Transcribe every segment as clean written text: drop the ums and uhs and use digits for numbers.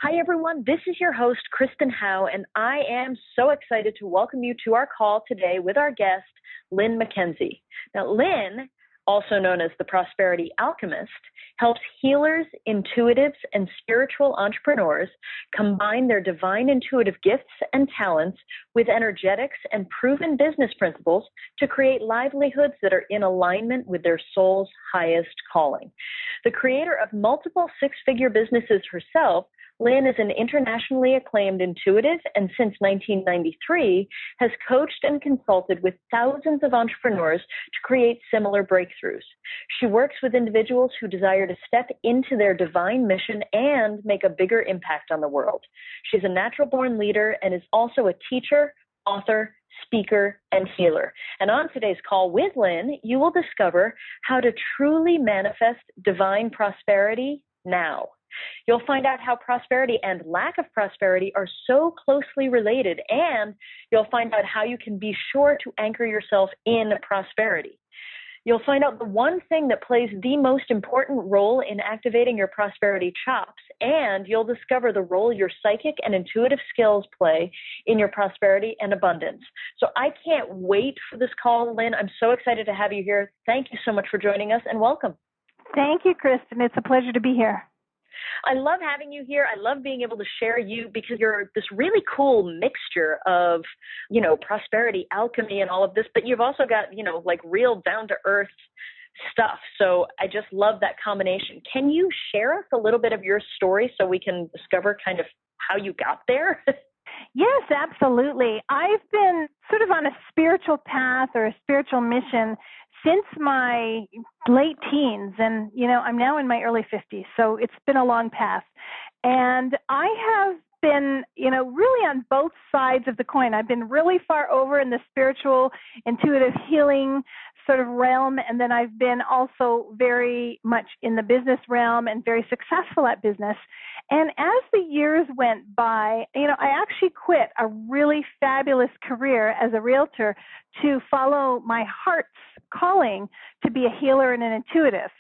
Hi, everyone. This is your host, Kristen Howe, and I am so excited to welcome you to our call today with our guest, Lin Mackenzie. Now, Lynn, also known as the Prosperity Alchemist, helps healers, intuitives, and spiritual entrepreneurs combine their divine intuitive gifts and talents with energetics and proven business principles to create livelihoods that are in alignment with their soul's highest calling. The creator of multiple six-figure businesses herself, Lynn is an internationally acclaimed intuitive and since 1993 has coached and consulted with thousands of entrepreneurs to create similar breakthroughs. She works with individuals who desire to step into their divine mission and make a bigger impact on the world. She's a natural-born leader and is also a teacher, author, speaker, and healer. And on today's call with Lynn, you will discover how to truly manifest divine prosperity now. You'll find out how prosperity and lack of prosperity are so closely related, and you'll find out how you can be sure to anchor yourself in prosperity. You'll find out the one thing that plays the most important role in activating your prosperity chops, and you'll discover the role your psychic and intuitive skills play in your prosperity and abundance. So I can't wait for this call, Lynn. I'm so excited to have you here. Thank you so much for joining us, and welcome. Thank you, Kristen. It's a pleasure to be here. I love having you here. I love being able to share you because you're this really cool mixture of, prosperity, alchemy, and all of this, but you've also got, like real down-to-earth stuff. So I just love that combination. Can you share us a little bit of your story so we can discover kind of how you got there? Yes, absolutely. I've been sort of on a spiritual path or a spiritual mission since my late teens, and, I'm now in my early 50s, so it's been a long path. And I have been, really on both sides of the coin. I've been really far over in the spiritual, intuitive healing sort of realm, and then I've been also very much in the business realm and very successful at business. And as the years went by, I actually quit a really fabulous career as a realtor to follow my heart's calling to be a healer and an intuitive.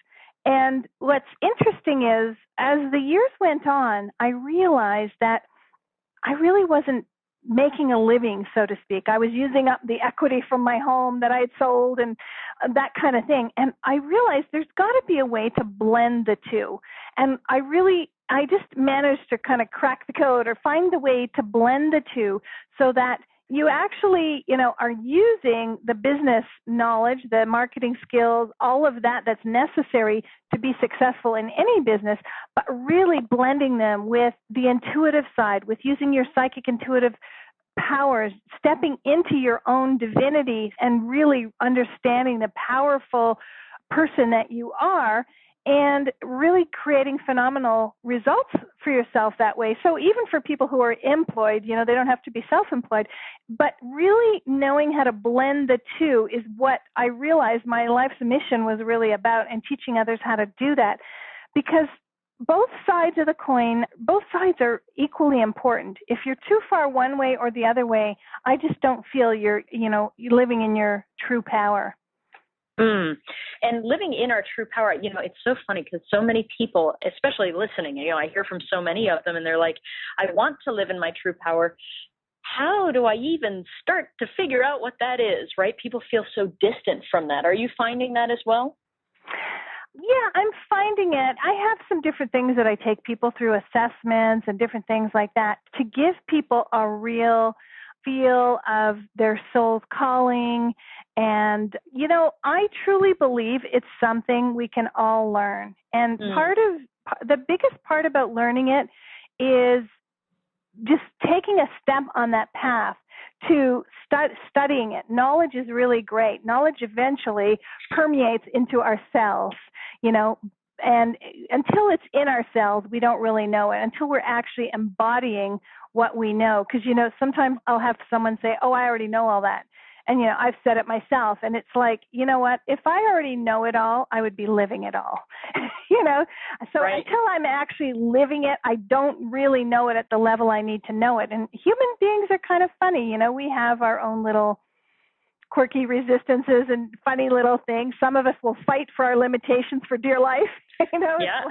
And what's interesting is, as the years went on, I realized that I really wasn't making a living, so to speak. I was using up the equity from my home that I had sold and that kind of thing. And I realized there's got to be a way to blend the two. And I just managed to kind of crack the code or find a way to blend the two so that you actually, are using the business knowledge, the marketing skills, all of that that's necessary to be successful in any business, but really blending them with the intuitive side, with using your psychic intuitive powers, stepping into your own divinity and really understanding the powerful person that you are, and really creating phenomenal results for yourself that way. So even for people who are employed, they don't have to be self-employed, but really knowing how to blend the two is what I realized my life's mission was really about, and teaching others how to do that. Because both sides of the coin, both sides are equally important. If you're too far one way or the other way, I just don't feel you're living in your true power. And living in our true power, it's so funny because so many people, especially listening, I hear from so many of them and they're like, I want to live in my true power. How do I even start to figure out what that is, right? People feel so distant from that. Are you finding that as well? Yeah, I'm finding it. I have some different things that I take people through, assessments and different things like that, to give people a real feel of their soul's calling. And, I truly believe it's something we can all learn. And the biggest part about learning it is just taking a step on that path to studying it. Knowledge is really great. Knowledge eventually permeates into our cells, and until it's in our cells, we don't really know it, until we're actually embodying what we know. Because, sometimes I'll have someone say, oh, I already know all that. And, I've said it myself. And it's like, you know what? If I already know it all, I would be living it all. So right. Until I'm actually living it, I don't really know it at the level I need to know it. And human beings are kind of funny. We have our own little quirky resistances and funny little things. Some of us will fight for our limitations for dear life, Yeah.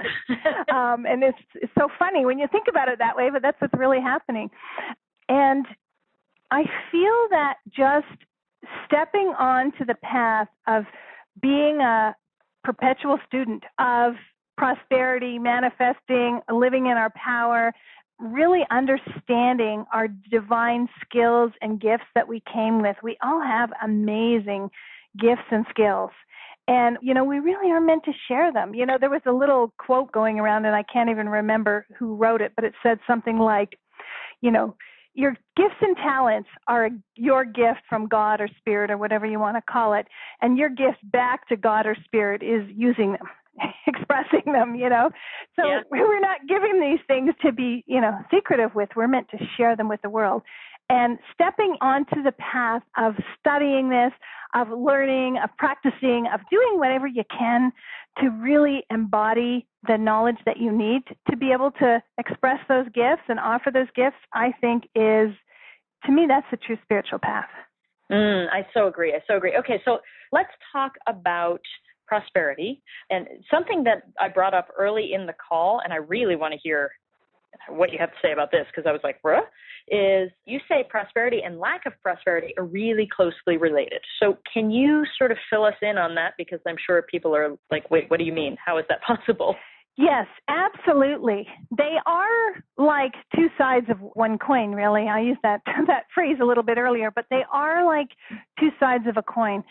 And it's so funny when you think about it that way, but that's what's really happening. And I feel that just stepping onto the path of being a perpetual student of prosperity, manifesting, living in our power, really understanding our divine skills and gifts that we came with. We all have amazing gifts and skills. And, we really are meant to share them. There was a little quote going around, and I can't even remember who wrote it, but it said something like, your gifts and talents are your gift from God or Spirit or whatever you want to call it. And your gift back to God or Spirit is using them, expressing them, So Yeah. we're not giving these things to be, secretive with. We're meant to share them with the world. And stepping onto the path of studying this, of learning, of practicing, of doing whatever you can to really embody the knowledge that you need to be able to express those gifts and offer those gifts, I think is, to me, that's the true spiritual path. I so agree. Okay, so let's talk about prosperity, and something that I brought up early in the call, and I really want to hear what you have to say about this, because I was like, bruh, is you say prosperity and lack of prosperity are really closely related. So can you sort of fill us in on that? Because I'm sure people are like, wait, what do you mean? How is that possible? Yes, absolutely. They are like two sides of one coin, really. I used that phrase a little bit earlier, but they are like two sides of a coin.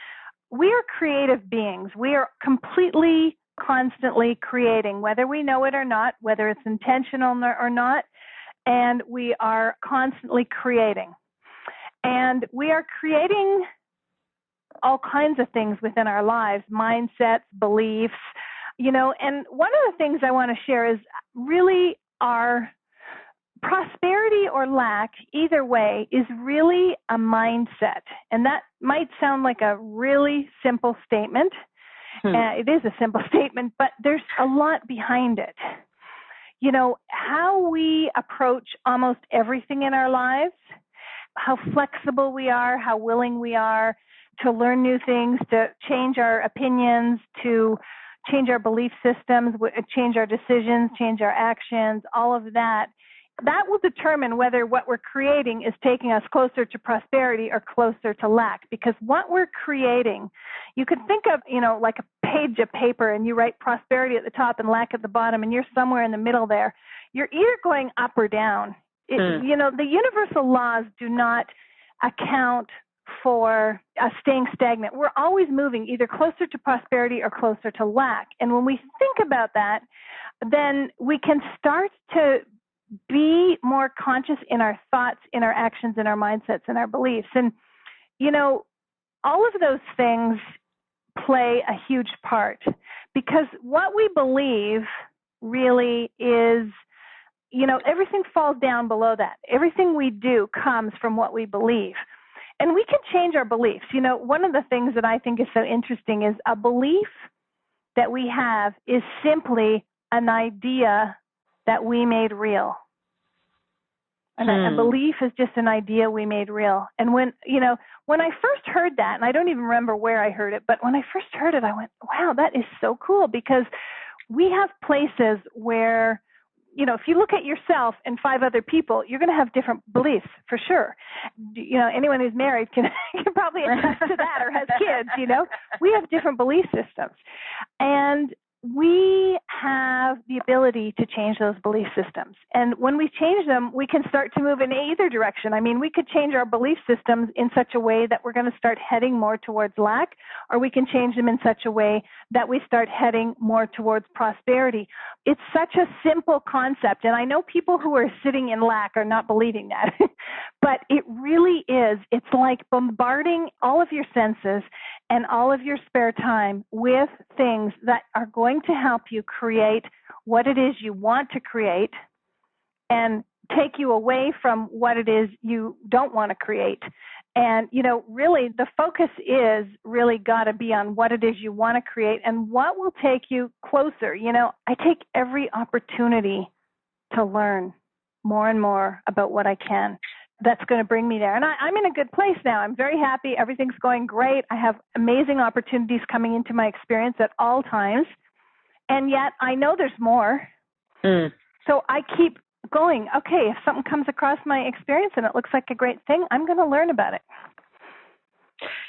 We are creative beings. We are completely, constantly creating, whether we know it or not, whether it's intentional or not, and we are constantly creating. And we are creating all kinds of things within our lives, mindsets, beliefs, and one of the things I want to share is really our prosperity or lack, either way, is really a mindset. And that might sound like a really simple statement. It is a simple statement, but there's a lot behind it. How we approach almost everything in our lives, how flexible we are, how willing we are to learn new things, to change our opinions, to change our belief systems, change our decisions, change our actions, all of that. That will determine whether what we're creating is taking us closer to prosperity or closer to lack. Because what we're creating, you could think of, like a page of paper, and you write prosperity at the top and lack at the bottom, and you're somewhere in the middle there. You're either going up or down. The universal laws do not account for staying stagnant. We're always moving either closer to prosperity or closer to lack. And when we think about that, then we can start to be more conscious in our thoughts, in our actions, in our mindsets, and our beliefs. And, all of those things play a huge part, because what we believe really is, everything falls down below that. Everything we do comes from what we believe. And we can change our beliefs. One of the things that I think is so interesting is a belief that we have is simply an idea that we made real. And a belief is just an idea we made real. And when I first heard that, and I don't even remember where I heard it, but when I first heard it, I went, wow, that is so cool, because we have places where, if you look at yourself and 5 other people, you're going to have different beliefs for sure. Anyone who's married can probably attest to that, or has kids, we have different belief systems. And we have the ability to change those belief systems. And when we change them, we can start to move in either direction. I mean, we could change our belief systems in such a way that we're going to start heading more towards lack, or we can change them in such a way that we start heading more towards prosperity. It's such a simple concept. And I know people who are sitting in lack are not believing that, but it really is. It's like bombarding all of your senses and all of your spare time with things that are going to help you create what it is you want to create and take you away from what it is you don't want to create. And, really the focus is really got to be on what it is you want to create and what will take you closer. I take every opportunity to learn more and more about what I can that's going to bring me there. And I'm in a good place now. I'm very happy. Everything's going great. I have amazing opportunities coming into my experience at all times. And yet I know there's more. So I keep going, okay, if something comes across my experience and it looks like a great thing, I'm going to learn about it.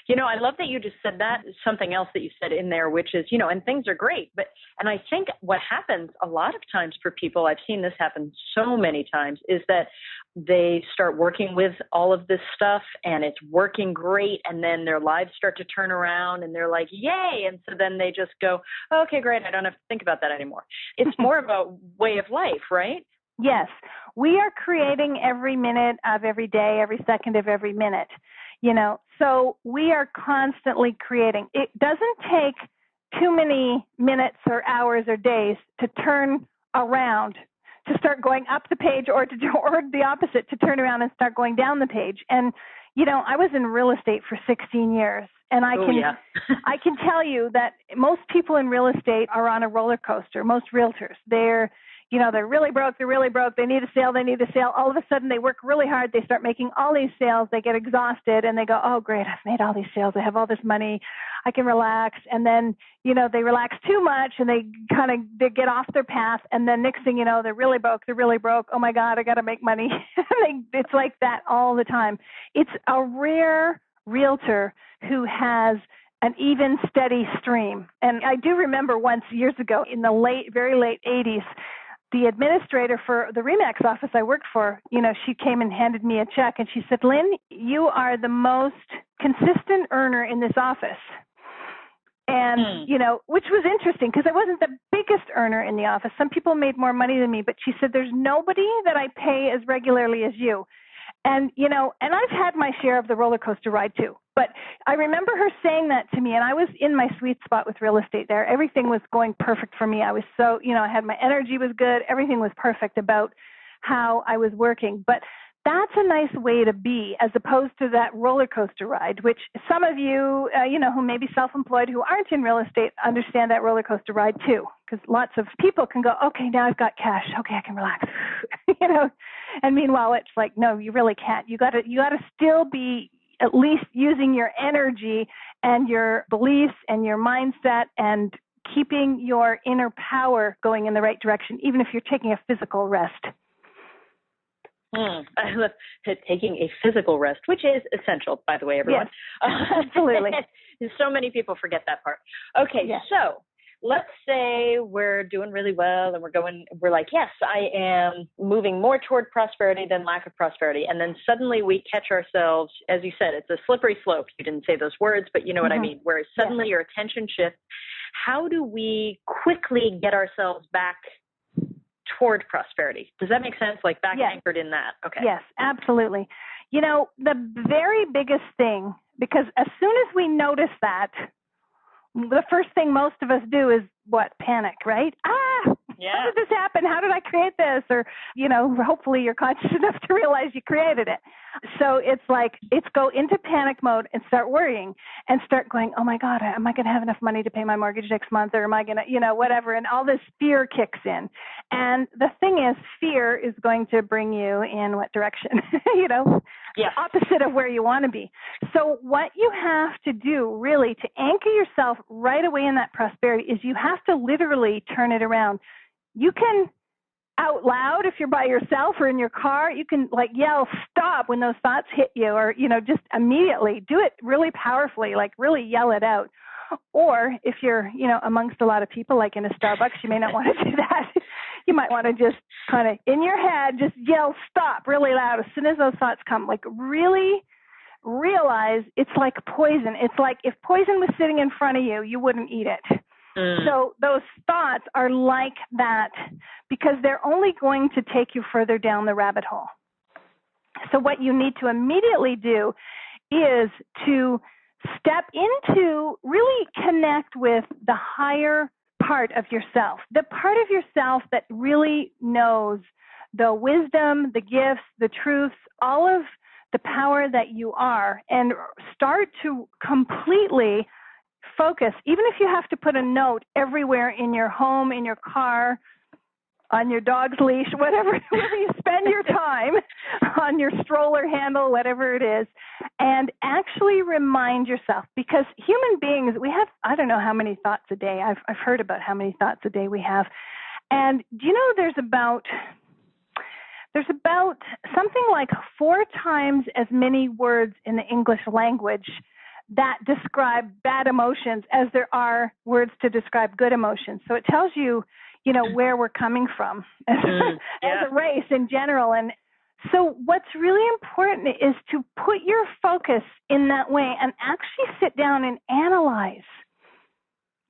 You know, I love that you just said that. Something else that you said in there, which is, you know, and things are great. And I think what happens a lot of times for people, I've seen this happen so many times, is that they start working with all of this stuff and it's working great. And then their lives start to turn around and they're like, yay. And so then they just go, okay, great. I don't have to think about that anymore. It's more about way of life, right? Yes. We are creating every minute of every day, every second of every minute. You know, so we are constantly creating. It doesn't take too many minutes or hours or days to turn around, to start going up the page, or the opposite, to turn around and start going down the page. And, you know, I was in real estate for 16 years. And I can tell you that most people in real estate are on a roller coaster. Most realtors, they're really broke. They need a sale. All of a sudden, they work really hard. They start making all these sales. They get exhausted, and they go, oh, great, I've made all these sales. I have all this money. I can relax. And then, you know, they relax too much, and they get off their path. And then next thing you know, they're really broke. Oh, my God, I got to make money. It's like that all the time. It's a rare realtor who has an even, steady stream. And I do remember once years ago in the very late 80s, the administrator for the RE/MAX office I worked for, you know, she came and handed me a check and she said, Lynn, you are the most consistent earner in this office. And, you know, which was interesting because I wasn't the biggest earner in the office. Some people made more money than me, but she said, there's nobody that I pay as regularly as you. And, you know, and I've had my share of the roller coaster ride too. But I remember her saying that to me, and I was in my sweet spot with real estate there. Everything was going perfect for me. I was so, you know, I had my energy was good. Everything was perfect about how I was working. But that's a nice way to be as opposed to that roller coaster ride, which some of you, you know, who may be self-employed, who aren't in real estate, understand that roller coaster ride too. Because lots of people can go, okay, now I've got cash. Okay, I can relax, you know. And meanwhile, it's like, no, you really can't. You got to still be at least using your energy and your beliefs and your mindset and keeping your inner power going in the right direction, even if you're taking a physical rest. I love taking a physical rest, which is essential, by the way, everyone. Yes, absolutely. So many people forget that part. Okay, yes. So let's say we're doing really well and we're like, yes, I am moving more toward prosperity than lack of prosperity. And then suddenly we catch ourselves, as you said, it's a slippery slope. You didn't say those words, but you know what I mean, where suddenly your attention shifts. How do we quickly get ourselves back toward prosperity? Does that make sense? Like back anchored in that? Okay. Yes, absolutely. You know, the very biggest thing, because as soon as we notice that, the first thing most of us do is what? Panic, right? How did this happen? How did I create this? Or, you know, hopefully you're conscious enough to realize you created it. So it's like, go into panic mode and start worrying and start going, oh my God, am I going to have enough money to pay my mortgage next month? Or am I going to, you know, whatever. And all this fear kicks in. And the thing is, fear is going to bring you in what direction? You know, the opposite of where you want to be. So what you have to do really to anchor yourself right away in that prosperity is you have to literally turn it around. You can out loud, if you're by yourself or in your car, you can like yell stop when those thoughts hit you, or, you know, just immediately do it really powerfully, like really yell it out. Or if you're, you know, amongst a lot of people, like in a Starbucks, you may not want to do that. You might want to just kind of in your head, just yell stop really loud as soon as those thoughts come, like really realize it's like poison. It's like if poison was sitting in front of you, you wouldn't eat it. So those thoughts are like that because they're only going to take you further down the rabbit hole. So what you need to immediately do is to step into, really connect with the higher part of yourself, the part of yourself that really knows the wisdom, the gifts, the truths, all of the power that you are, and start to completely focus, even if you have to put a note everywhere in your home, in your car, on your dog's leash, wherever you spend your time, on on your stroller handle, whatever it is, and actually remind yourself, because human beings, we have, I don't know how many thoughts a day. I've heard about how many thoughts a day we have. And do you know there's about something like 4 times as many words in the English language that describe bad emotions as there are words to describe good emotions. So it tells you, where we're coming from as a race in general. And so what's really important is to put your focus in that way and actually sit down and analyze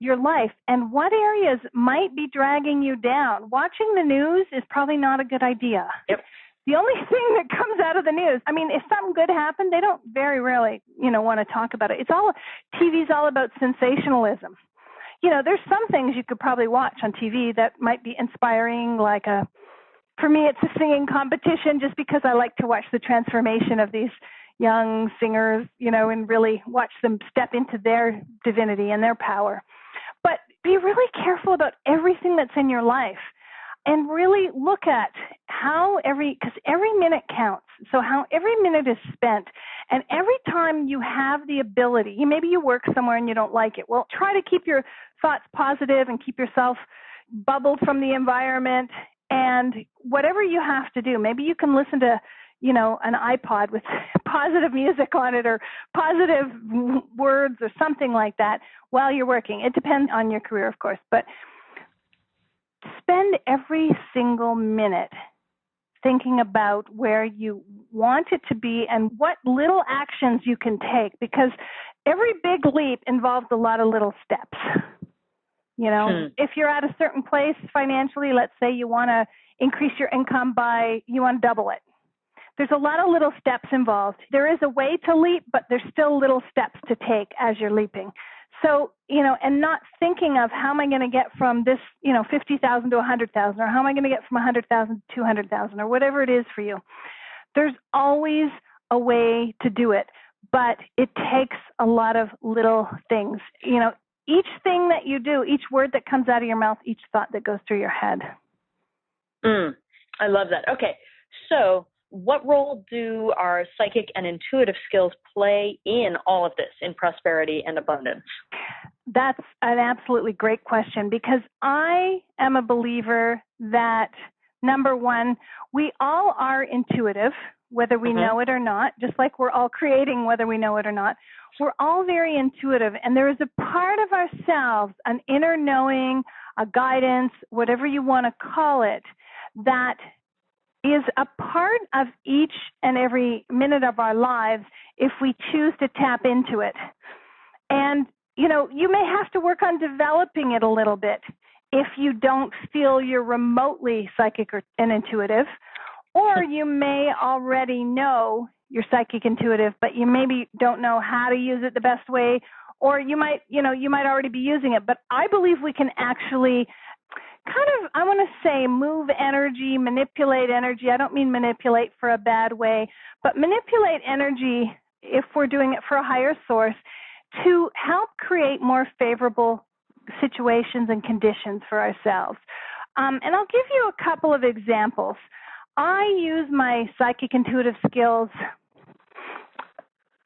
your life and what areas might be dragging you down. Watching the news is probably not a good idea. Yep. The only thing that comes out of the news, if something good happened, they don't very rarely, want to talk about it. TV's all about sensationalism. There's some things you could probably watch on TV that might be inspiring, for me, it's a singing competition just because I like to watch the transformation of these young singers, and really watch them step into their divinity and their power. But be really careful about everything that's in your life. And really look at because every minute counts. So how every minute is spent. And every time you have the ability, maybe you work somewhere and you don't like it. Well, try to keep your thoughts positive and keep yourself bubbled from the environment. And whatever you have to do, maybe you can listen to, an iPod with positive music on it or positive words or something like that while you're working. It depends on your career, of course. But spend every single minute thinking about where you want it to be and what little actions you can take, because every big leap involves a lot of little steps. If you're at a certain place financially, let's say you want to increase your income you want to double it. There's a lot of little steps involved. There is a way to leap, but there's still little steps to take as you're leaping. So, and not thinking of how am I going to get from this, 50,000 to 100,000, or how am I going to get from 100,000 to 200,000, or whatever it is for you. There's always a way to do it, but it takes a lot of little things. Each thing that you do, each word that comes out of your mouth, each thought that goes through your head. I love that. Okay. So what role do our psychic and intuitive skills play in all of this, in prosperity and abundance? That's an absolutely great question, because I am a believer that, number one, we all are intuitive, whether we know it or not, just like we're all creating, whether we know it or not. We're all very intuitive, and there is a part of ourselves, an inner knowing, a guidance, whatever you want to call it, that is a part of each and every minute of our lives if we choose to tap into it. And, you may have to work on developing it a little bit if you don't feel you're remotely psychic and intuitive, or you may already know you're psychic intuitive, but you maybe don't know how to use it the best way, or you might already be using it. But I believe we can actually I want to say move energy, manipulate energy. I don't mean manipulate for a bad way, but manipulate energy, if we're doing it for a higher source, to help create more favorable situations and conditions for ourselves. And I'll give you a couple of examples. I use my psychic intuitive skills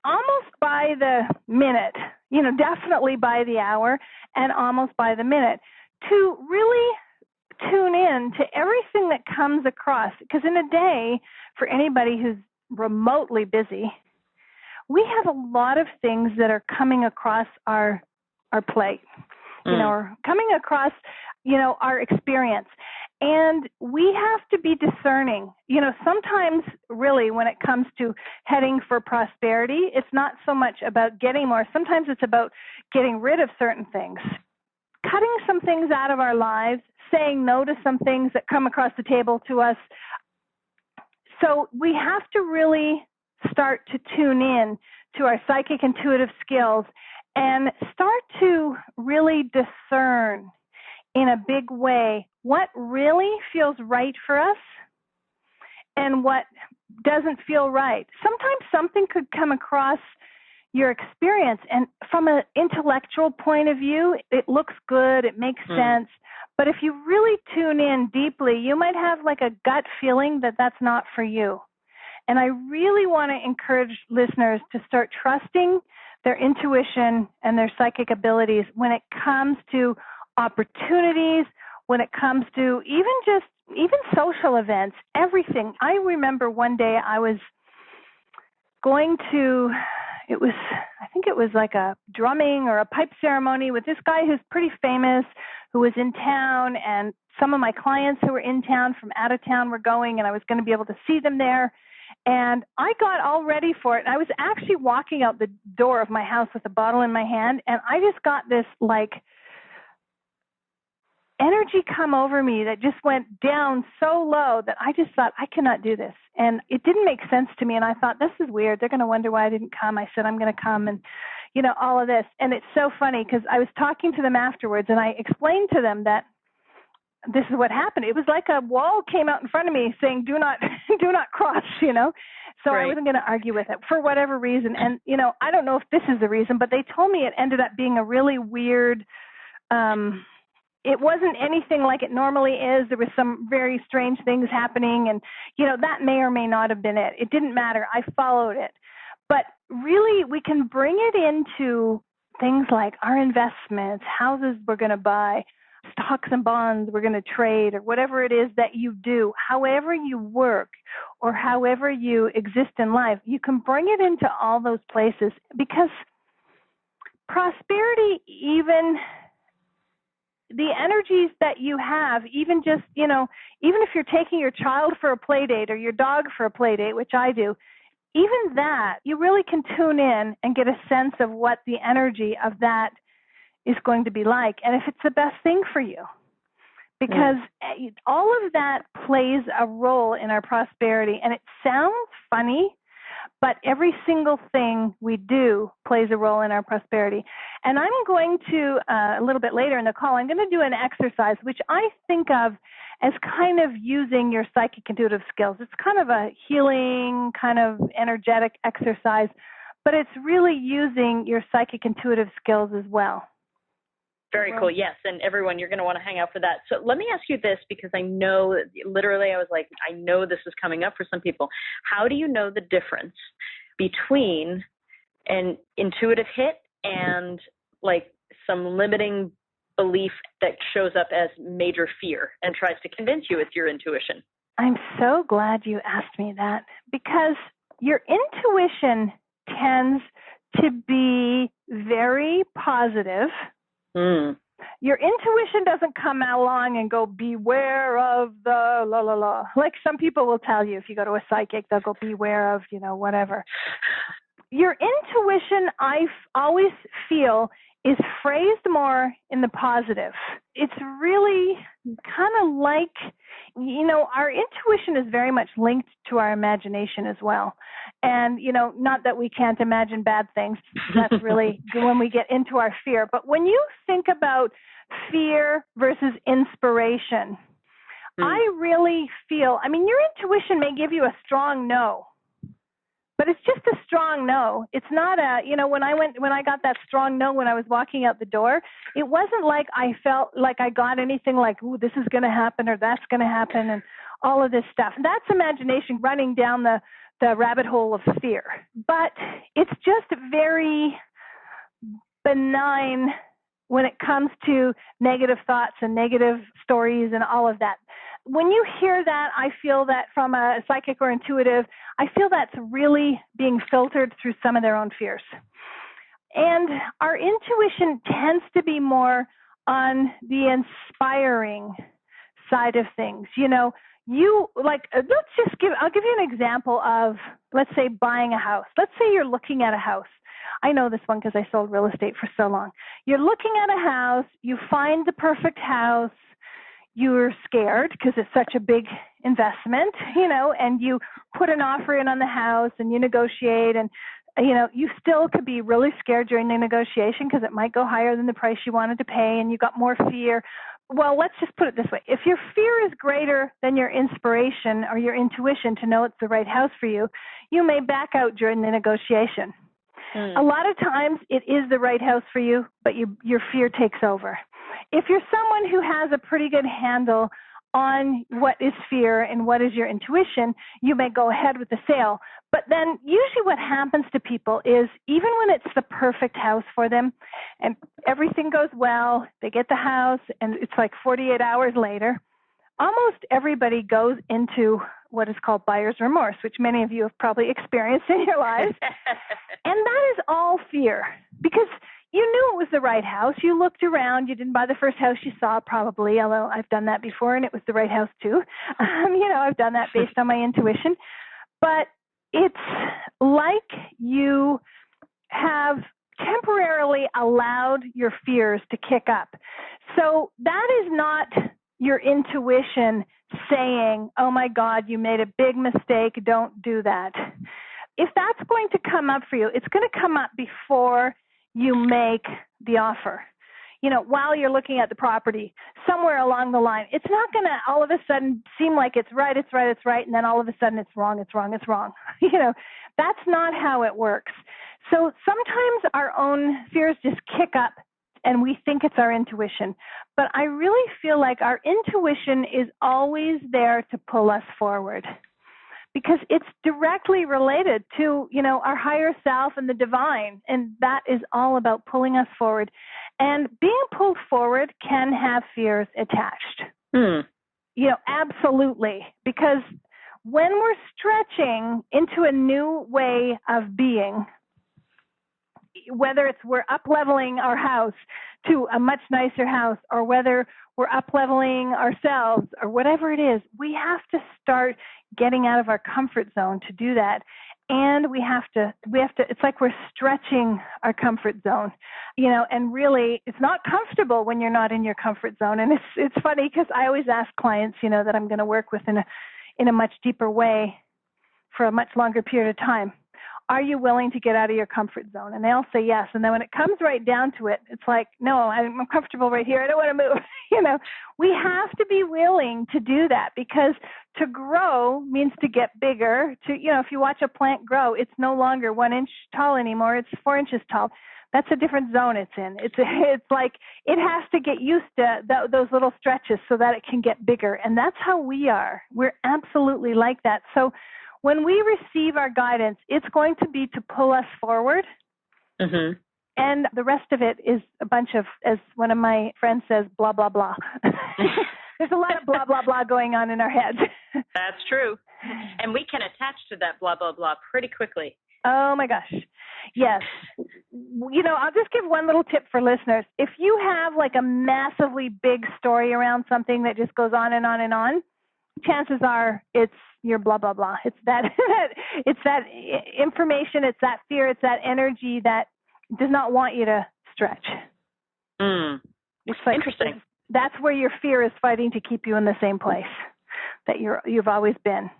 almost by the minute, definitely by the hour and almost by the minute, to really tune in to everything that comes across. Because in a day, for anybody who's remotely busy, we have a lot of things that are coming across our plate, or coming across, our experience. And we have to be discerning. Sometimes really when it comes to heading for prosperity, it's not so much about getting more. Sometimes it's about getting rid of certain things, cutting some things out of our lives, saying no to some things that come across the table to us. So we have to really start to tune in to our psychic intuitive skills and start to really discern in a big way what really feels right for us and what doesn't feel right. Sometimes something could come across your experience, and from an intellectual point of view, it looks good, it makes sense. But if you really tune in deeply, you might have like a gut feeling that that's not for you. And I really want to encourage listeners to start trusting their intuition and their psychic abilities when it comes to opportunities, when it comes to even social events, everything. I remember one day I was going to, I think it was like a drumming or a pipe ceremony with this guy who's pretty famous, who was in town, and some of my clients who were in town from out of town were going, and I was going to be able to see them there. And I got all ready for it. And I was actually walking out the door of my house with a bottle in my hand, and I just got this like energy come over me that just went down so low that I just thought, I cannot do this. And it didn't make sense to me. And I thought, this is weird. They're going to wonder why I didn't come. I said, I'm going to come, and, all of this. And it's so funny because I was talking to them afterwards, and I explained to them that this is what happened. It was like a wall came out in front of me saying, do not cross, So right. I wasn't going to argue with it for whatever reason. And, I don't know if this is the reason, but they told me it ended up being a really weird, it wasn't anything like it normally is. There was some very strange things happening, and, that may or may not have been it. It didn't matter. I followed it. But really, we can bring it into things like our investments, houses we're going to buy, stocks and bonds we're going to trade, or whatever it is that you do, however you work or however you exist in life. You can bring it into all those places, because prosperity, even the energies that you have, even just, even if you're taking your child for a play date or your dog for a play date, which I do, even that, you really can tune in and get a sense of what the energy of that is going to be like, and if it's the best thing for you. Because all of that plays a role in our prosperity, and it sounds funny, but every single thing we do plays a role in our prosperity. And I'm going to, a little bit later in the call, I'm going to do an exercise which I think of as kind of using your psychic intuitive skills. It's kind of a healing, kind of energetic exercise, but it's really using your psychic intuitive skills as well. Very cool. Yes. And everyone, you're going to want to hang out for that. So let me ask you this, because I know, literally, I was like, I know this is coming up for some people. How do you know the difference between an intuitive hit and like some limiting belief that shows up as major fear and tries to convince you it's your intuition? I'm so glad you asked me that, because your intuition tends to be very positive. Your intuition doesn't come along and go, beware of the la la la. Like some people will tell you, if you go to a psychic, they'll go, beware of, whatever. Your intuition, I always feel, is phrased more in the positive. It's really kind of like, our intuition is very much linked to our imagination as well. And, not that we can't imagine bad things. That's really when we get into our fear. But when you think about fear versus inspiration, I really feel, your intuition may give you a strong no. But it's just a strong no. It's not when I got that strong no when I was walking out the door, it wasn't like I felt like I got anything like, ooh, this is going to happen or that's going to happen and all of this stuff. And that's imagination running down the rabbit hole of fear. But it's just very benign when it comes to negative thoughts and negative stories and all of that. When you hear that, I feel that from a psychic or intuitive, I feel that's really being filtered through some of their own fears. And our intuition tends to be more on the inspiring side of things. I'll give you an example of, let's say, buying a house. Let's say you're looking at a house. I know this one because I sold real estate for so long. You're looking at a house, you find the perfect house, you're scared because it's such a big investment, and you put an offer in on the house and you negotiate, and, you still could be really scared during the negotiation because it might go higher than the price you wanted to pay and you got more fear. Well, let's just put it this way. If your fear is greater than your inspiration or your intuition to know it's the right house for you, you may back out during the negotiation. A lot of times it is the right house for you, but your fear takes over. If you're someone who has a pretty good handle on what is fear and what is your intuition, you may go ahead with the sale. But then usually what happens to people is even when it's the perfect house for them and everything goes well, they get the house and it's like 48 hours later, almost everybody goes into what is called buyer's remorse, which many of you have probably experienced in your lives. And that is all fear because you knew it was the right house. You looked around. You didn't buy the first house you saw, probably, although I've done that before, and it was the right house, too. I've done that based on my intuition. But it's like you have temporarily allowed your fears to kick up. So that is not your intuition saying, oh, my God, you made a big mistake. Don't do that. If that's going to come up for you, it's going to come up before you make the offer. While you're looking at the property, somewhere along the line, it's not going to all of a sudden seem like it's right, and then all of a sudden it's wrong. That's not how it works. So sometimes our own fears just kick up and we think it's our intuition. But I really feel like our intuition is always there to pull us forward, because it's directly related to, our higher self and the divine. And that is all about pulling us forward. And being pulled forward can have fears attached. Absolutely. Because when we're stretching into a new way of being, whether it's we're up-leveling our house to a much nicer house, or whether we're up-leveling ourselves, or whatever it is, we have to start getting out of our comfort zone to do that. And we have to, it's like we're stretching our comfort zone, and really it's not comfortable when you're not in your comfort zone. And it's funny because I always ask clients, that I'm going to work with in a much deeper way for a much longer period of time. Are you willing to get out of your comfort zone? And they all say yes. And then when it comes right down to it, it's like, no, I'm comfortable right here. I don't want to move. We have to be willing to do that, because to grow means to get bigger. If you watch a plant grow, it's no longer 1 inch tall anymore. It's 4 inches tall. That's a different zone it's in. It's like it has to get used to those little stretches so that it can get bigger. And that's how we are. We're absolutely like that. So when we receive our guidance, it's going to be to pull us forward. Mm-hmm. And the rest of it is a bunch of, as one of my friends says, blah, blah, blah. There's a lot of blah, blah, blah going on in our heads. That's true. And we can attach to that blah, blah, blah pretty quickly. Oh, my gosh. Yes. I'll just give one little tip for listeners. If you have like a massively big story around something that just goes on and on and on, chances are it's your blah, blah, blah. It's that it's that information, it's that fear, it's that energy that does not want you to stretch. It's like, interesting. That's where your fear is fighting to keep you in the same place that you've always been.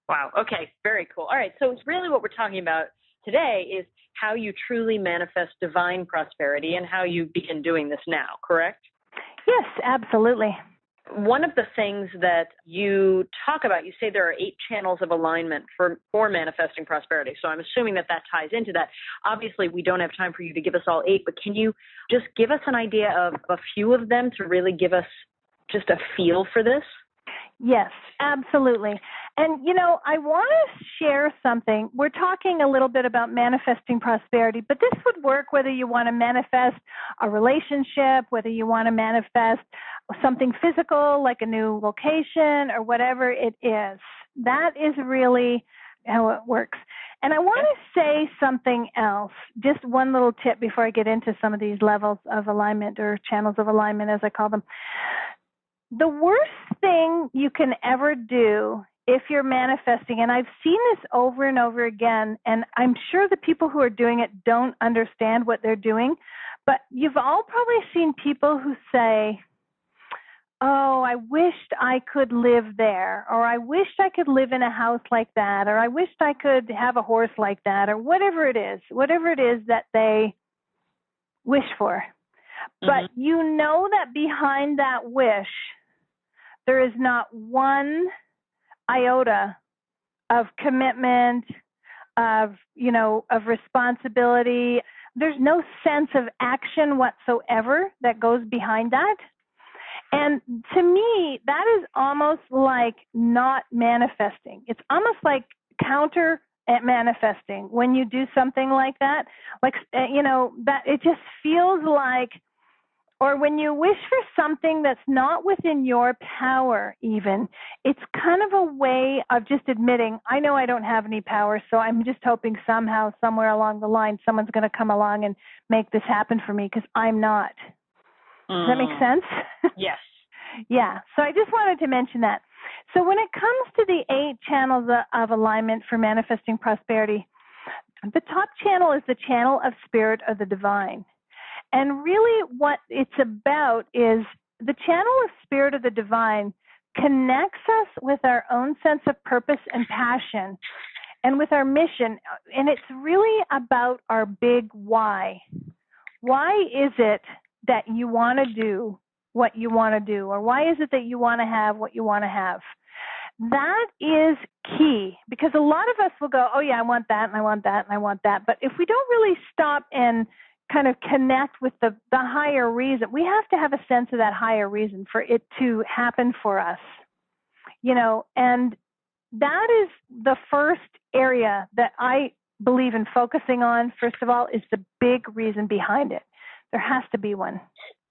Wow. Okay. Very cool. All right. So it's really what we're talking about today is how you truly manifest divine prosperity and how you begin doing this now, correct? Yes, absolutely. One of the things that you talk about, you say there are 8 channels of alignment for manifesting prosperity. So I'm assuming that ties into that. Obviously, we don't have time for you to give us all 8, but can you just give us an idea of a few of them to really give us just a feel for this? Yes, absolutely. And, I want to share something. We're talking a little bit about manifesting prosperity, but this would work whether you want to manifest a relationship, whether you want to manifest something physical like a new location or whatever it is. That is really how it works. And I want to say something else, just one little tip before I get into some of these levels of alignment or channels of alignment, as I call them. The worst thing you can ever do if you're manifesting, and I've seen this over and over again, and I'm sure the people who are doing it don't understand what they're doing, but you've all probably seen people who say, oh, I wished I could live there, or I wished I could live in a house like that, or I wished I could have a horse like that, or whatever it is that they wish for. Mm-hmm. But you know that behind that wish, there is not one iota of commitment, of responsibility. There's no sense of action whatsoever that goes behind that. And to me, that is almost like not manifesting. It's almost like counter manifesting when you do something like that. Like, that it just feels like, or when you wish for something that's not within your power even, it's kind of a way of just admitting, I know I don't have any power, so I'm just hoping somehow, somewhere along the line, someone's going to come along and make this happen for me because I'm not. Does that make sense? Yes. Yeah. So I just wanted to mention that. So when it comes to the 8 channels of alignment for manifesting prosperity, the top channel is the channel of spirit or the divine. And really what it's about is the channel of spirit of the divine connects us with our own sense of purpose and passion and with our mission. And it's really about our big why. Why is it that you want to do what you want to do? Or why is it that you want to have what you want to have? That is key, because a lot of us will go, oh yeah, I want that and I want that and I want that. But if we don't really stop and kind of connect with the higher reason, we have to have a sense of that higher reason for it to happen for us. And that is the first area that I believe in focusing on. First of all, is the big reason behind it. There has to be one,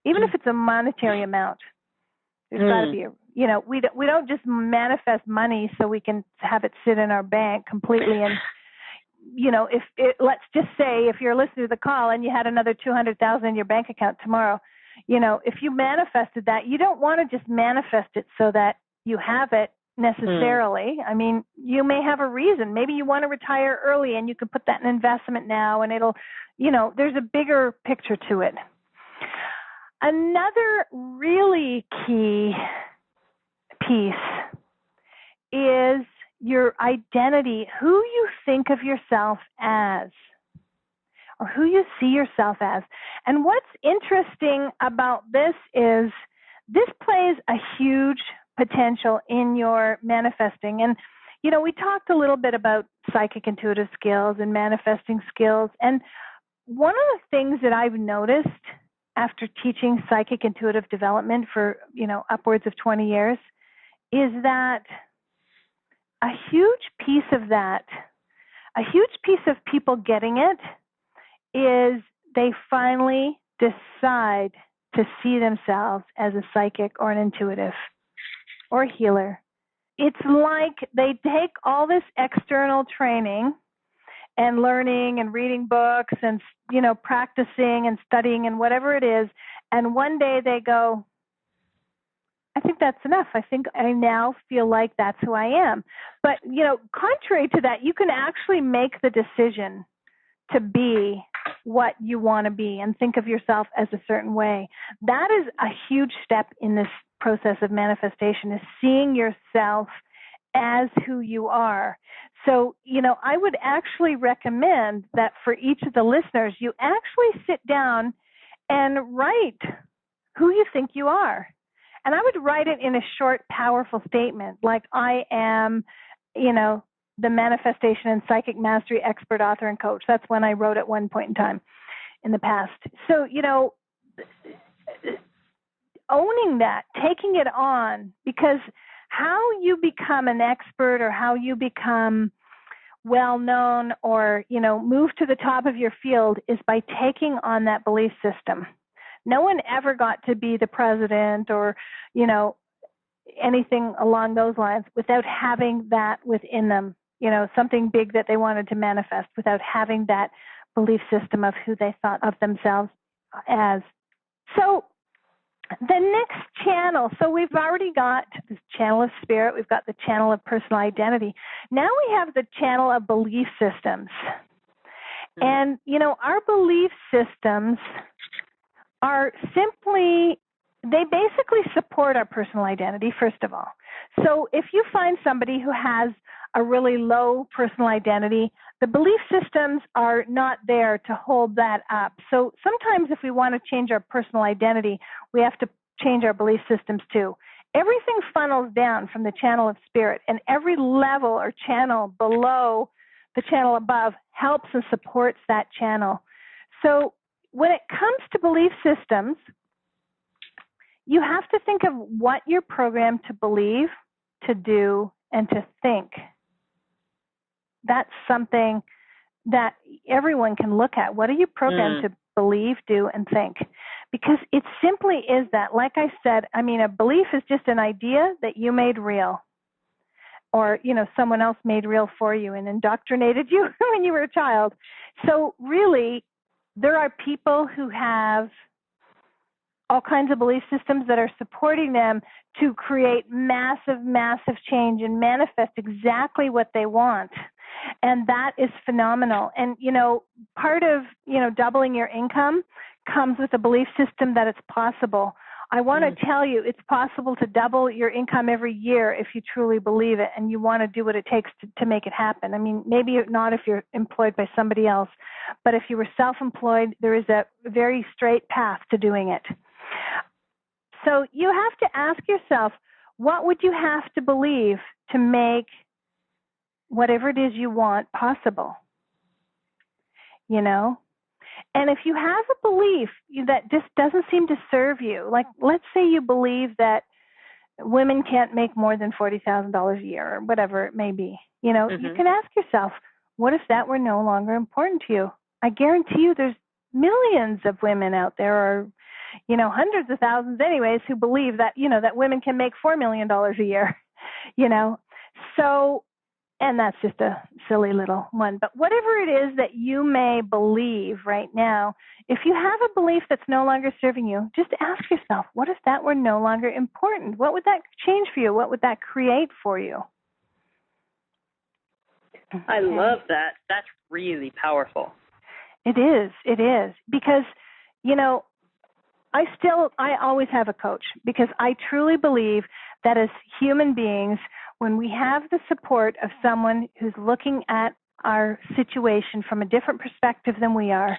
even if it's a monetary amount. There's got to be we don't just manifest money so we can have it sit in our bank completely. And let's just say if you're listening to the call and you had another $200,000 in your bank account tomorrow, if you manifested that, you don't want to just manifest it so that you have it necessarily. I mean, you may have a reason. Maybe you want to retire early and you can put that in investment now, and it'll, there's a bigger picture to it. Another really key piece is your identity, who you think of yourself as, or who you see yourself as. And what's interesting about this is this plays a huge potential in your manifesting. And, we talked a little bit about psychic intuitive skills and manifesting skills. And one of the things that I've noticed after teaching psychic intuitive development for, upwards of 20 years is that a huge piece of people getting it is they finally decide to see themselves as a psychic or an intuitive or a healer. It's like they take all this external training and learning and reading books and, practicing and studying and whatever it is, and one day they go, I think that's enough. I think I now feel like that's who I am. But, contrary to that, you can actually make the decision to be what you want to be and think of yourself as a certain way. That is a huge step in this process of manifestation, is seeing yourself as who you are. So, I would actually recommend that for each of the listeners, you actually sit down and write who you think you are. And I would write it in a short, powerful statement, like I am, the manifestation and psychic mastery expert, author, and coach. That's when I wrote at one point in time in the past. So, owning that, taking it on, because how you become an expert or how you become well-known or, move to the top of your field is by taking on that belief system. No one ever got to be the president or, anything along those lines without having that within them, something big that they wanted to manifest without having that belief system of who they thought of themselves as. So the next channel, so we've already got this channel of spirit, we've got the channel of personal identity. Now we have the channel of belief systems. And, our belief systems are simply, they basically support our personal identity, first of all. So if you find somebody who has a really low personal identity, the belief systems are not there to hold that up. So sometimes if we want to change our personal identity, we have to change our belief systems too. Everything funnels down from the channel of spirit, and every level or channel below the channel above helps and supports that channel. So when it comes to belief systems, you have to think of what you're programmed to believe, to do, and to think. That's something that everyone can look at. What are you programmed to believe, do, and think? Because it simply is that. Like I said, I mean, a belief is just an idea that you made real, or, you know, someone else made real for you and indoctrinated you when you were a child. So really, there are people who have all kinds of belief systems that are supporting them to create massive, massive change and manifest exactly what they want. And that is phenomenal. And, you know, part of, you know, doubling your income comes with a belief system that it's possible. I want to tell you, it's possible to double your income every year if you truly believe it and you want to do what it takes to make it happen. I mean, maybe not if you're employed by somebody else, but if you were self-employed, there is a very straight path to doing it. So you have to ask yourself, what would you have to believe to make whatever it is you want possible? You know? And if you have a belief that just doesn't seem to serve you, like let's say you believe that women can't make more than $40,000 a year or whatever it may be, you know, you can ask yourself, what if that were no longer important to you? I guarantee you there's millions of women out there, or, you know, hundreds of thousands anyways, who believe that, you know, that women can make $4 million a year, you know. So, and that's just a silly little one. But whatever it is that you may believe right now, if you have a belief that's no longer serving you, just ask yourself, what if that were no longer important? What would that change for you? What would that create for you? Okay. I love that. That's really powerful. It is. It is. Because, you know, I always have a coach, because I truly believe that as human beings, when we have the support of someone who's looking at our situation from a different perspective than we are,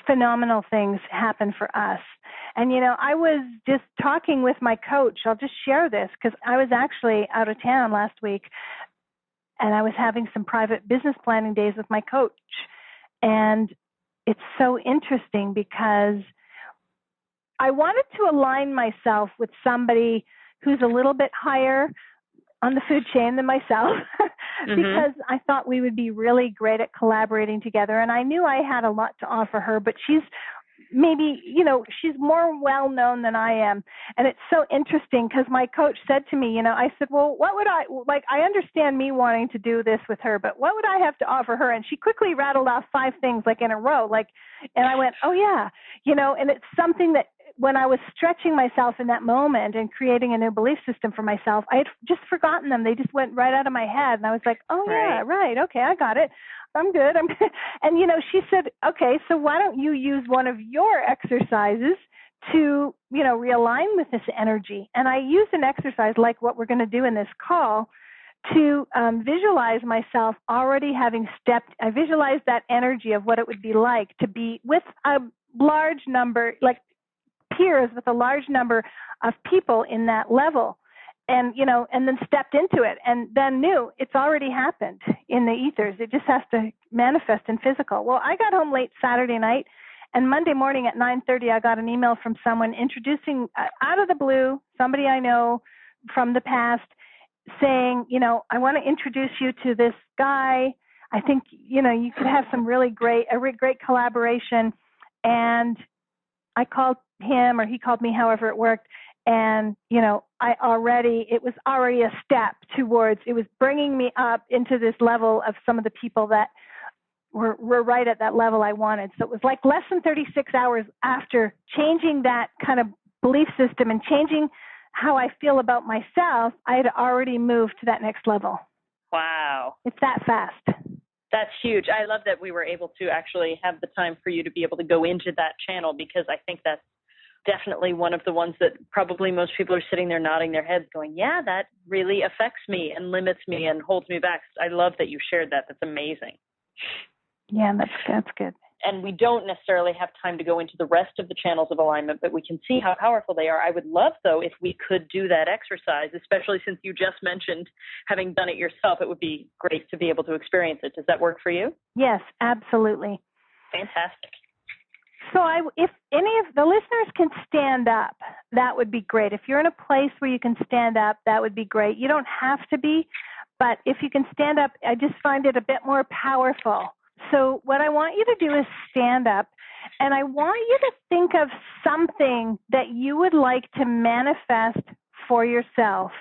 phenomenal things happen for us. And, you know, I was just talking with my coach. I'll just share this because I was actually out of town last week, and I was having some private business planning days with my coach. And it's so interesting because I wanted to align myself with somebody who's a little bit higher on the food chain than myself because I thought we would be really great at collaborating together. And I knew I had a lot to offer her, but she's maybe, you know, she's more well-known than I am. And it's so interesting because my coach said to me, you know, I said, well, what would I understand me wanting to do this with her, but what would I have to offer her? And she quickly rattled off 5 things like in a row, and I went, oh yeah, you know, and it's something that when I was stretching myself in that moment and creating a new belief system for myself, I had just forgotten them. They just went right out of my head. And I was like, oh, yeah, right. Okay, I got it. I'm good. And, you know, she said, okay, so why don't you use one of your exercises to, you know, realign with this energy? And I used an exercise like what we're going to do in this call to visualize myself already having I visualized that energy of what it would be like to be with a large number, like peers with a large number of people in that level, and, you know, and then stepped into it and then knew it's already happened in the ethers. It just has to manifest in physical. Well, I got home late Saturday night, and Monday morning at 9:30, I got an email from someone introducing out of the blue, somebody I know from the past, saying, you know, I want to introduce you to this guy. I think, you know, you could have a really great collaboration. And I called him, or he called me, however it worked. And, you know, it was already a step towards, it was bringing me up into this level of some of the people that were right at that level I wanted. So it was like less than 36 hours after changing that kind of belief system and changing how I feel about myself, I had already moved to that next level. Wow. It's that fast. That's huge. I love that we were able to actually have the time for you to be able to go into that channel, because I think that's definitely one of the ones that probably most people are sitting there nodding their heads going, yeah, that really affects me and limits me and holds me back. I love that you shared that. That's amazing. Yeah, that's good. And we don't necessarily have time to go into the rest of the channels of alignment, but we can see how powerful they are. I would love, though, if we could do that exercise, especially since you just mentioned having done it yourself. It would be great to be able to experience it. Does that work for you? Yes, absolutely. Fantastic. So if any of the listeners can stand up, that would be great. If you're in a place where you can stand up, that would be great. You don't have to be, but if you can stand up, I just find it a bit more powerful. So what I want you to do is stand up, and I want you to think of something that you would like to manifest for yourself.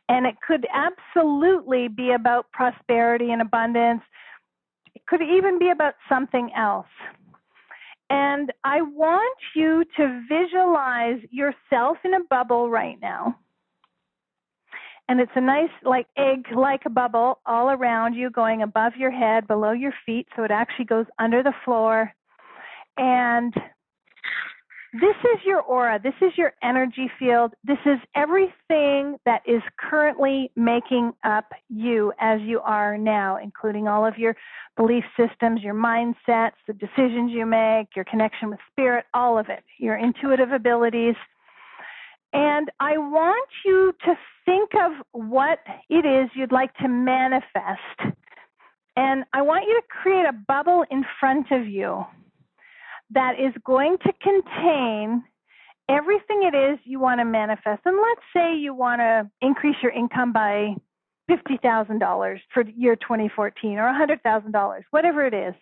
And it could absolutely be about prosperity and abundance. It could even be about something else. And I want you to visualize yourself in a bubble right now. And it's a nice, like egg-like bubble all around you, going above your head, below your feet, so it actually goes under the floor. And this is your aura. This is your energy field. This is everything that is currently making up you as you are now, including all of your belief systems, your mindsets, the decisions you make, your connection with spirit, all of it, your intuitive abilities. And I want you to think of what it is you'd like to manifest. And I want you to create a bubble in front of you that is going to contain everything it is you want to manifest. And let's say you want to increase your income by $50,000 for year 2014 or $100,000, whatever it is.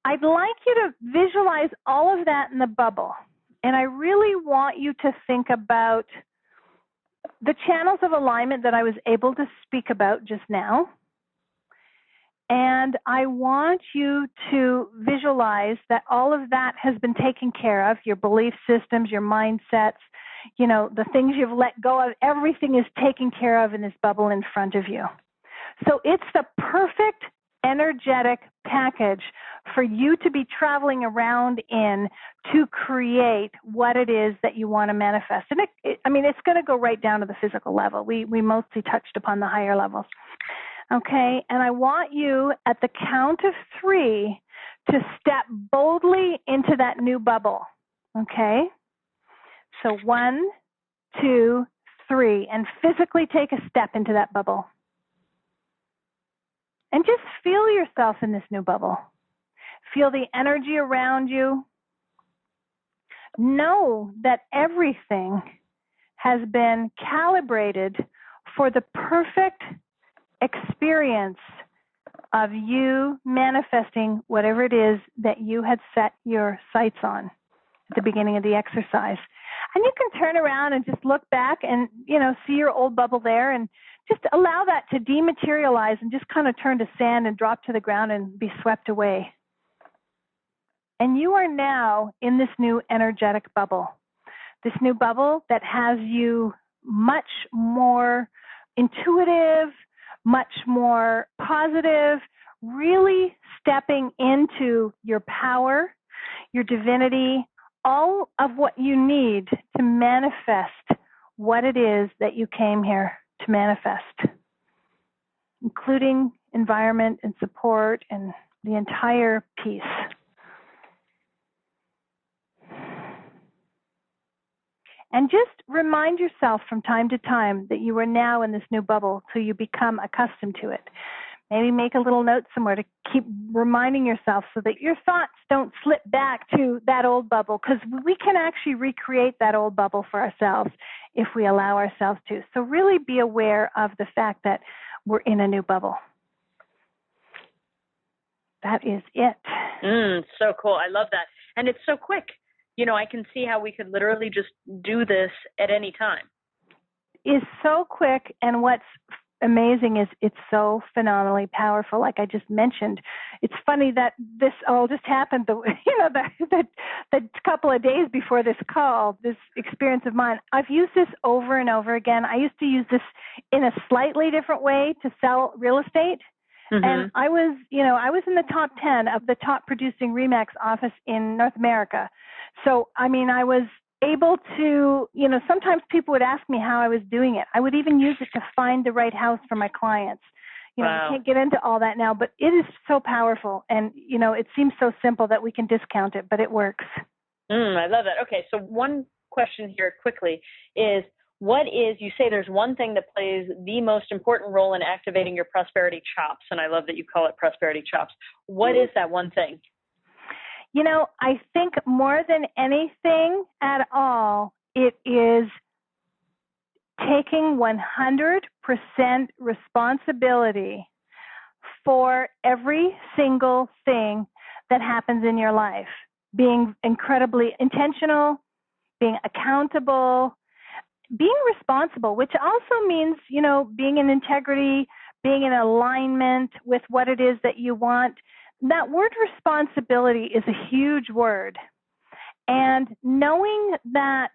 I'd like you to visualize all of that in the bubble. And I really want you to think about the channels of alignment that I was able to speak about just now. And I want you to visualize that all of that has been taken care of, your belief systems, your mindsets, you know, the things you've let go of, everything is taken care of in this bubble in front of you. So it's the perfect energetic package for you to be traveling around in to create what it is that you want to manifest. And it's going to go right down to the physical level. We mostly touched upon the higher levels. Okay, and I want you at the count of 3 to step boldly into that new bubble. Okay, so 1, 2, 3, and physically take a step into that bubble. And just feel yourself in this new bubble. Feel the energy around you. Know that everything has been calibrated for the perfect experience of you manifesting whatever it is that you had set your sights on at the beginning of the exercise. And you can turn around and just look back and, you know, see your old bubble there and just allow that to dematerialize and just kind of turn to sand and drop to the ground and be swept away. And you are now in this new energetic bubble, this new bubble that has you much more intuitive, much more positive, really stepping into your power, your divinity, all of what you need to manifest what it is that you came here to manifest, including environment and support and the entire piece. And just remind yourself from time to time that you are now in this new bubble so you become accustomed to it. Maybe make a little note somewhere to keep reminding yourself so that your thoughts don't slip back to that old bubble, because we can actually recreate that old bubble for ourselves if we allow ourselves to. So really be aware of the fact that we're in a new bubble. That is it. So cool. I love that. And it's so quick. You know, I can see how we could literally just do this at any time. It's so quick, and what's amazing is it's so phenomenally powerful. Like I just mentioned, it's funny that this all just happened. The couple of days before this call, this experience of mine. I've used this over and over again. I used to use this in a slightly different way to sell real estate. Mm-hmm. And I was in the top 10 of the top producing RE/MAX office in North America. So, I mean, I was able to, sometimes people would ask me how I was doing it. I would even use it to find the right house for my clients. Wow. We can't get into all that now, but it is so powerful. And, it seems so simple that we can discount it, but it works. I love that. Okay, so one question here quickly is, you say there's one thing that plays the most important role in activating your prosperity chops, and I love that you call it prosperity chops. What is that one thing? I think more than anything at all, it is taking 100% responsibility for every single thing that happens in your life, being incredibly intentional, being accountable, being responsible, which also means, being in integrity, being in alignment with what it is that you want. That word responsibility is a huge word. And knowing that,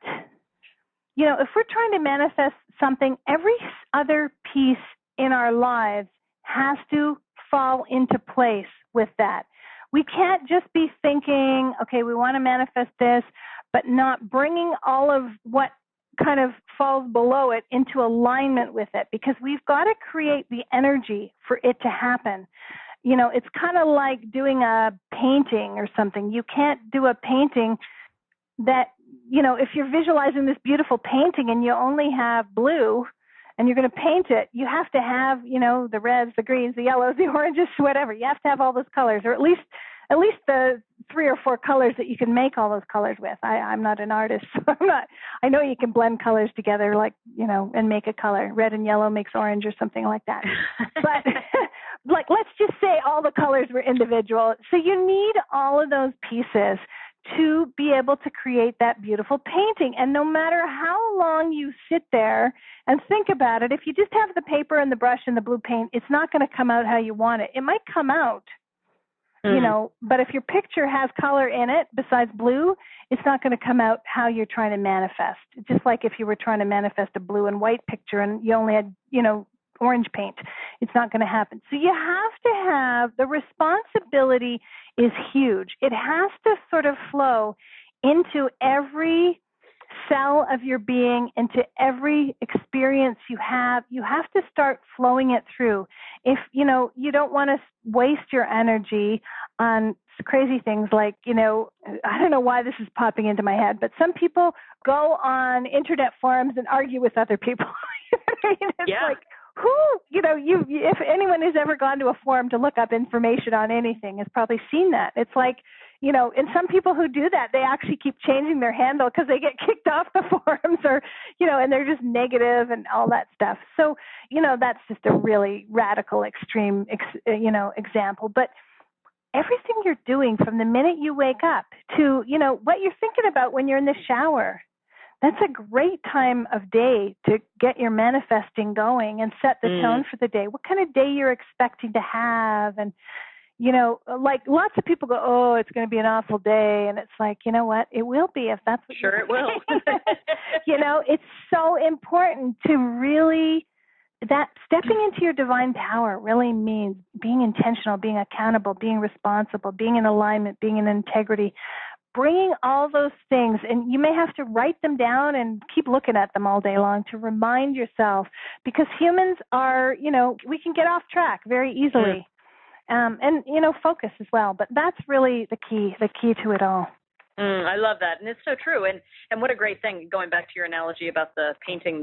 if we're trying to manifest something, every other piece in our lives has to fall into place with that. We can't just be thinking, okay, we want to manifest this, but not bringing all of what kind of falls below it into alignment with it, because we've got to create the energy for it to happen. It's kind of like doing a painting or something. You can't do a painting that, if you're visualizing this beautiful painting and you only have blue and you're going to paint it, you have to have, the reds, the greens, the yellows, the oranges, whatever. You have to have all those colors, or at least the 3 or 4 colors that you can make all those colors with. I'm not an artist, so I know you can blend colors together, like, and make a color. Red and yellow makes orange or something like that. But let's just say all the colors were individual. So you need all of those pieces to be able to create that beautiful painting. And no matter how long you sit there and think about it, if you just have the paper and the brush and the blue paint, it's not going to come out how you want it. It might come out, but if your picture has color in it besides blue, it's not going to come out how you're trying to manifest. It's just like if you were trying to manifest a blue and white picture and you only had, orange paint, it's not going to happen. So you have to have, the responsibility is huge. It has to sort of flow into every cell of your being, into every experience you have. You have to start flowing it through. If, you don't want to waste your energy on crazy things like, I don't know why this is popping into my head, but some people go on internet forums and argue with other people. It's like, if anyone has ever gone to a forum to look up information on anything has probably seen that. It's like, and some people who do that, they actually keep changing their handle because they get kicked off the forums or, and they're just negative and all that stuff. So, that's just a really radical, extreme, example. But everything you're doing from the minute you wake up to, what you're thinking about when you're in the shower, that's a great time of day to get your manifesting going and set the tone for the day. What kind of day you're expecting to have. And, like lots of people go, oh, it's going to be an awful day. And it's like, you know what? It will be if that's what Sure it will. It's so important to really, that stepping into your divine power really means being intentional, being accountable, being responsible, being in alignment, being in integrity, bringing all those things, and you may have to write them down and keep looking at them all day long to remind yourself, because humans are, we can get off track very easily, and, focus as well. But that's really the key to it all. I love that. And it's so true. And what a great thing, going back to your analogy about the painting,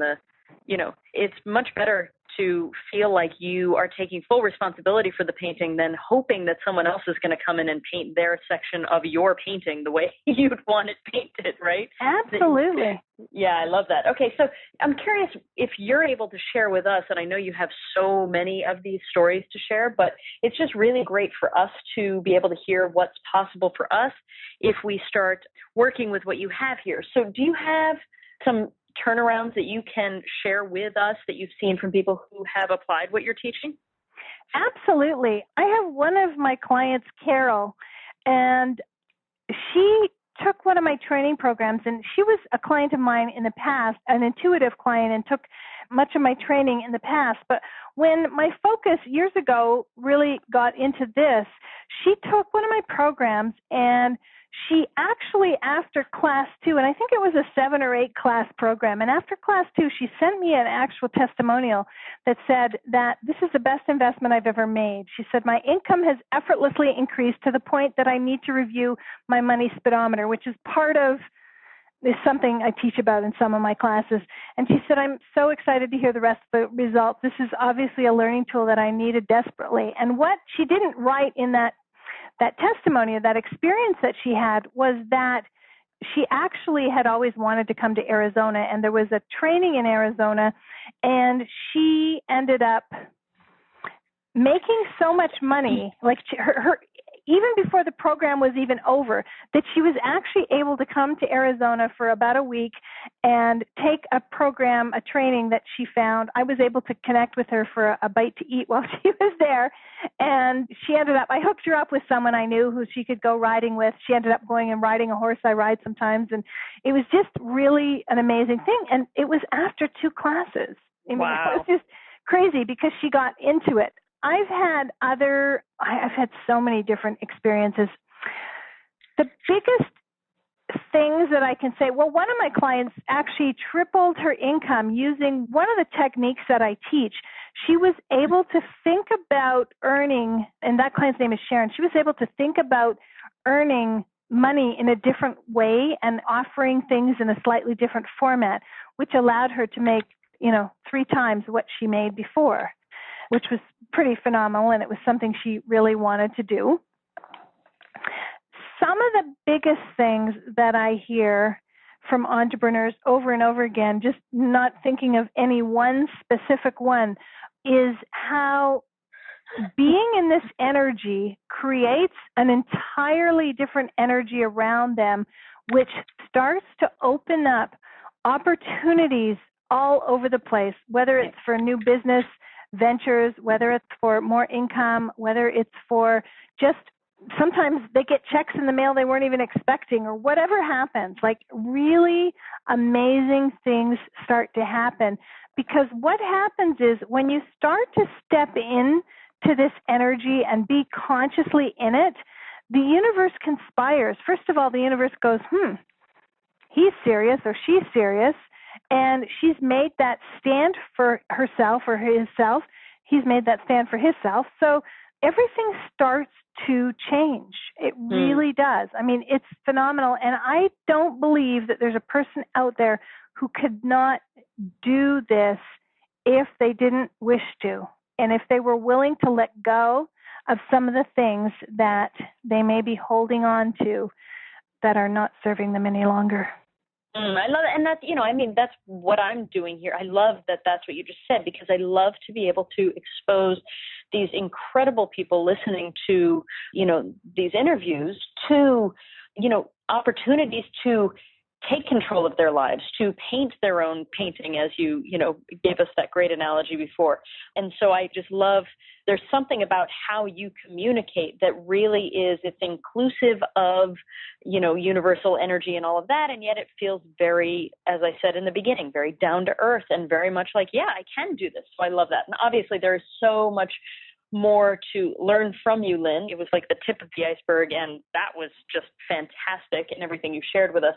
it's much better to feel like you are taking full responsibility for the painting than hoping that someone else is going to come in and paint their section of your painting the way you'd want it painted, right? Absolutely. Yeah, I love that. Okay, so I'm curious if you're able to share with us, and I know you have so many of these stories to share, but it's just really great for us to be able to hear what's possible for us if we start working with what you have here. So do you have some turnarounds that you can share with us that you've seen from people who have applied what you're teaching? Absolutely. I have one of my clients, Carol, and she took one of my training programs, and she was a client of mine in the past, an intuitive client, and took much of my training in the past. But when my focus years ago really got into this, she took one of my programs, and she actually, after class 2, and I think it was a 7 or 8 class program, and after class 2, she sent me an actual testimonial that said that this is the best investment I've ever made. She said, my income has effortlessly increased to the point that I need to review my money speedometer, which is part of is something I teach about in some of my classes. And she said, I'm so excited to hear the rest of the results. This is obviously a learning tool that I needed desperately. And what she didn't write in that that testimony, that experience that she had was that she actually had always wanted to come to Arizona, and there was a training in Arizona, and she ended up making so much money, like her even before the program was even over, that she was actually able to come to Arizona for about a week and take a program, a training that she found. I was able to connect with her for a bite to eat while she was there. And she ended up, I hooked her up with someone I knew who she could go riding with. She ended up going and riding a horse I ride sometimes. And it was just really an amazing thing. And it was after 2 classes. I mean, wow. It was just crazy because she got into it. I've had so many different experiences. The biggest things that I can say, well, one of my clients actually tripled her income using one of the techniques that I teach. She was able to think about earning, and that client's name is Sharon. She was able to think about earning money in a different way and offering things in a slightly different format, which allowed her to make, 3 times what she made before, which was pretty phenomenal, and it was something she really wanted to do. Some of the biggest things that I hear from entrepreneurs over and over again, just not thinking of any one specific one, is how being in this energy creates an entirely different energy around them, which starts to open up opportunities all over the place, whether it's for new business ventures, whether it's for more income, whether it's for just sometimes they get checks in the mail they weren't even expecting, or whatever happens. Like really amazing things start to happen, because what happens is when you start to step in to this energy and be consciously in it, the universe conspires. First of all, the universe goes, he's serious or she's serious. And she's made that stand for herself or himself. He's made that stand for himself. So everything starts to change. It really does. I mean, it's phenomenal. And I don't believe that there's a person out there who could not do this if they didn't wish to. And if they were willing to let go of some of the things that they may be holding on to that are not serving them any longer. I love it. And that's, that's what I'm doing here. I love that that's what you just said, because I love to be able to expose these incredible people listening to, these interviews to, opportunities to take control of their lives, to paint their own painting, as you gave us that great analogy before. And so I just love, there's something about how you communicate that really it's inclusive of, universal energy and all of that. And yet it feels very, as I said in the beginning, very down to earth and very much like, yeah, I can do this. So I love that. And obviously there is so much more to learn from you, Lynn. It was like the tip of the iceberg, and that was just fantastic in everything you shared with us.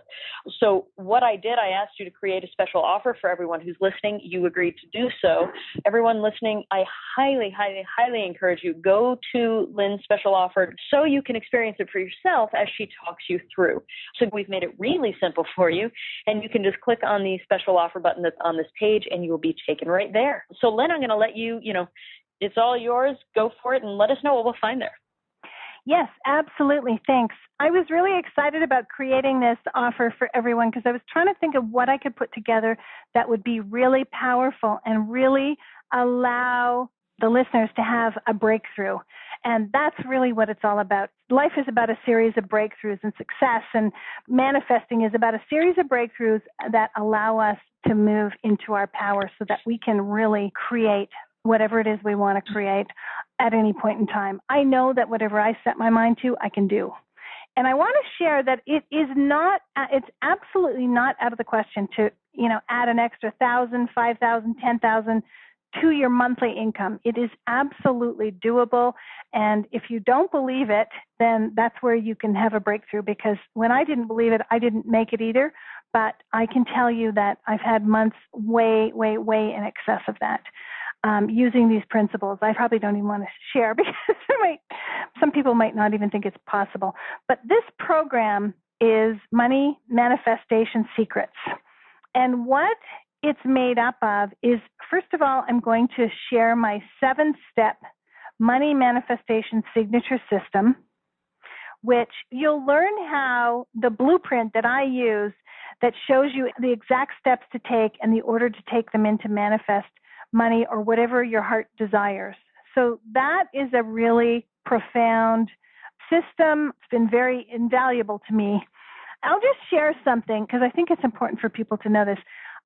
So what I did, I asked you to create a special offer for everyone who's listening. You agreed to do so. Everyone listening, I highly, highly, highly encourage you, go to Lynn's special offer so you can experience it for yourself as she talks you through. So we've made it really simple for you, and you can just click on the special offer button that's on this page, and you will be taken right there. So Lynn, I'm going to let you, it's all yours. Go for it and let us know what we'll find there. Yes, absolutely. Thanks. I was really excited about creating this offer for everyone because I was trying to think of what I could put together that would be really powerful and really allow the listeners to have a breakthrough. And that's really what it's all about. Life is about a series of breakthroughs, and success and manifesting is about a series of breakthroughs that allow us to move into our power so that we can really create whatever it is we want to create at any point in time. I know that whatever I set my mind to, I can do. And I want to share that it's absolutely not out of the question to, add an extra $1,000, $5,000, $10,000 to your monthly income. It is absolutely doable. And if you don't believe it, then that's where you can have a breakthrough, because when I didn't believe it, I didn't make it either. But I can tell you that I've had months way, way, way in excess of that. Using these principles. I probably don't even want to share because some people might not even think it's possible. But this program is Money Manifestation Secrets. And what it's made up of is, first of all, I'm going to share my 7-step money manifestation signature system. which you'll learn how the blueprint that I use that shows you the exact steps to take and the order to take them in to manifest money or whatever your heart desires. So that is a really profound system. It's been very invaluable to me. I'll just share something because I think it's important for people to know this.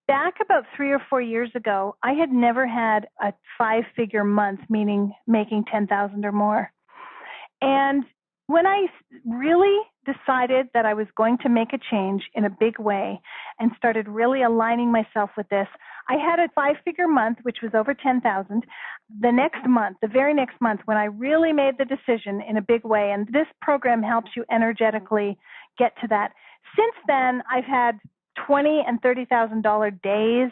Back about 3 or 4 years ago, I had never had a 5-figure month, meaning making $10,000 or more. And when I really decided that I was going to make a change in a big way and started really aligning myself with this, I had a 5-figure month, which was over 10,000. The next month, the very next month, when I really made the decision in a big way, and this program helps you energetically get to that. Since then, I've had $20,000 and $30,000 days.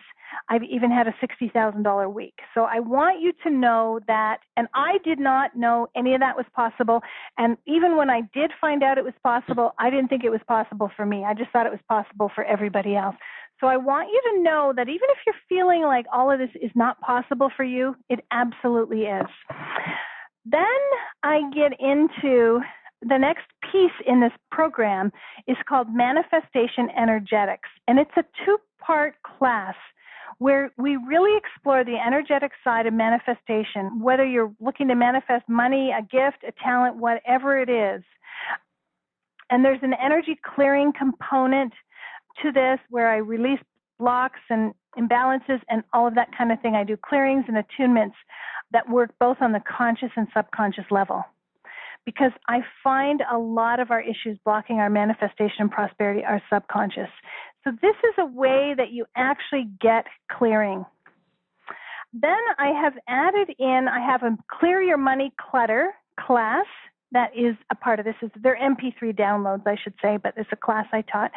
I've even had a $60,000 week. So I want you to know that, and I did not know any of that was possible. And even when I did find out it was possible, I didn't think it was possible for me. I just thought it was possible for everybody else. So I want you to know that even if you're feeling like all of this is not possible for you, it absolutely is. Then I get into the next piece in this program is called Manifestation Energetics. And it's a 2-part class where we really explore the energetic side of manifestation, whether you're looking to manifest money, a gift, a talent, whatever it is. And there's an energy clearing component to this where I release blocks and imbalances and all of that kind of thing. I do clearings and attunements that work both on the conscious and subconscious level. Because I find a lot of our issues blocking our manifestation and prosperity are subconscious. So this is a way that you actually get clearing. Then I have added in, I have a Clear Your Money Clutter class that is a part of this. They're MP3 downloads, I should say, but it's a class I taught.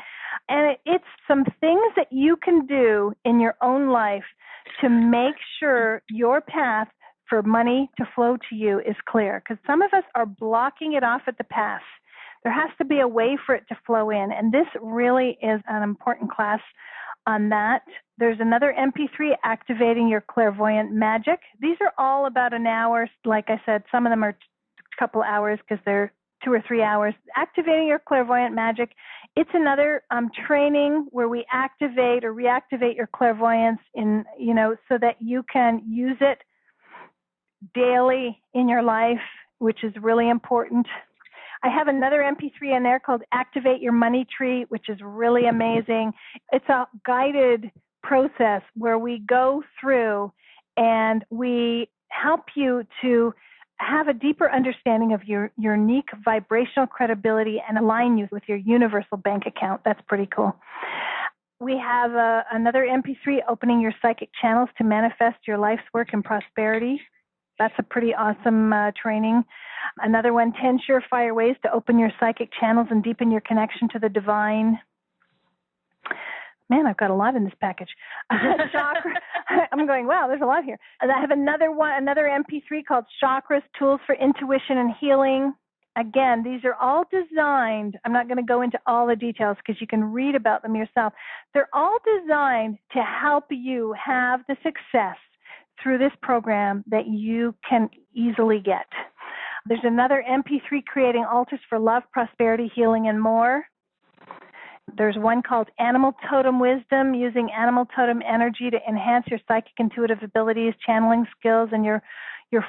And it's some things that you can do in your own life to make sure your path for money to flow to you is clear, because some of us are blocking it off at the pass. There has to be a way for it to flow in, and this really is an important class on that. There's another MP3, Activating Your Clairvoyant Magic. These are all about an hour. Like I said, some of them are a couple hours because they're 2 or 3 hours. Activating Your Clairvoyant Magic. It's another training where we activate or reactivate your clairvoyance in, so that you can use it daily in your life, which is really important. I have another MP3 in there called Activate Your Money Tree, which is really amazing. It's a guided process where we go through and we help you to have a deeper understanding of your unique vibrational credibility and align you with your universal bank account. That's pretty cool. We have another MP3, Opening Your Psychic Channels to Manifest Your Life's Work and Prosperity. That's a pretty awesome training. Another one, 10 Surefire Ways to Open Your Psychic Channels and Deepen Your Connection to the Divine. Man, I've got a lot in this package. Chakra. I'm going, wow, there's a lot here. And I have another MP3 called Chakras, Tools for Intuition and Healing. Again, these are all designed. I'm not going to go into all the details because you can read about them yourself. They're all designed to help you have the success through this program that you can easily get. There's another MP3, Creating Altars for Love, Prosperity, Healing, and More. There's one called Animal Totem Wisdom, using animal totem energy to enhance your psychic intuitive abilities, channeling skills, and your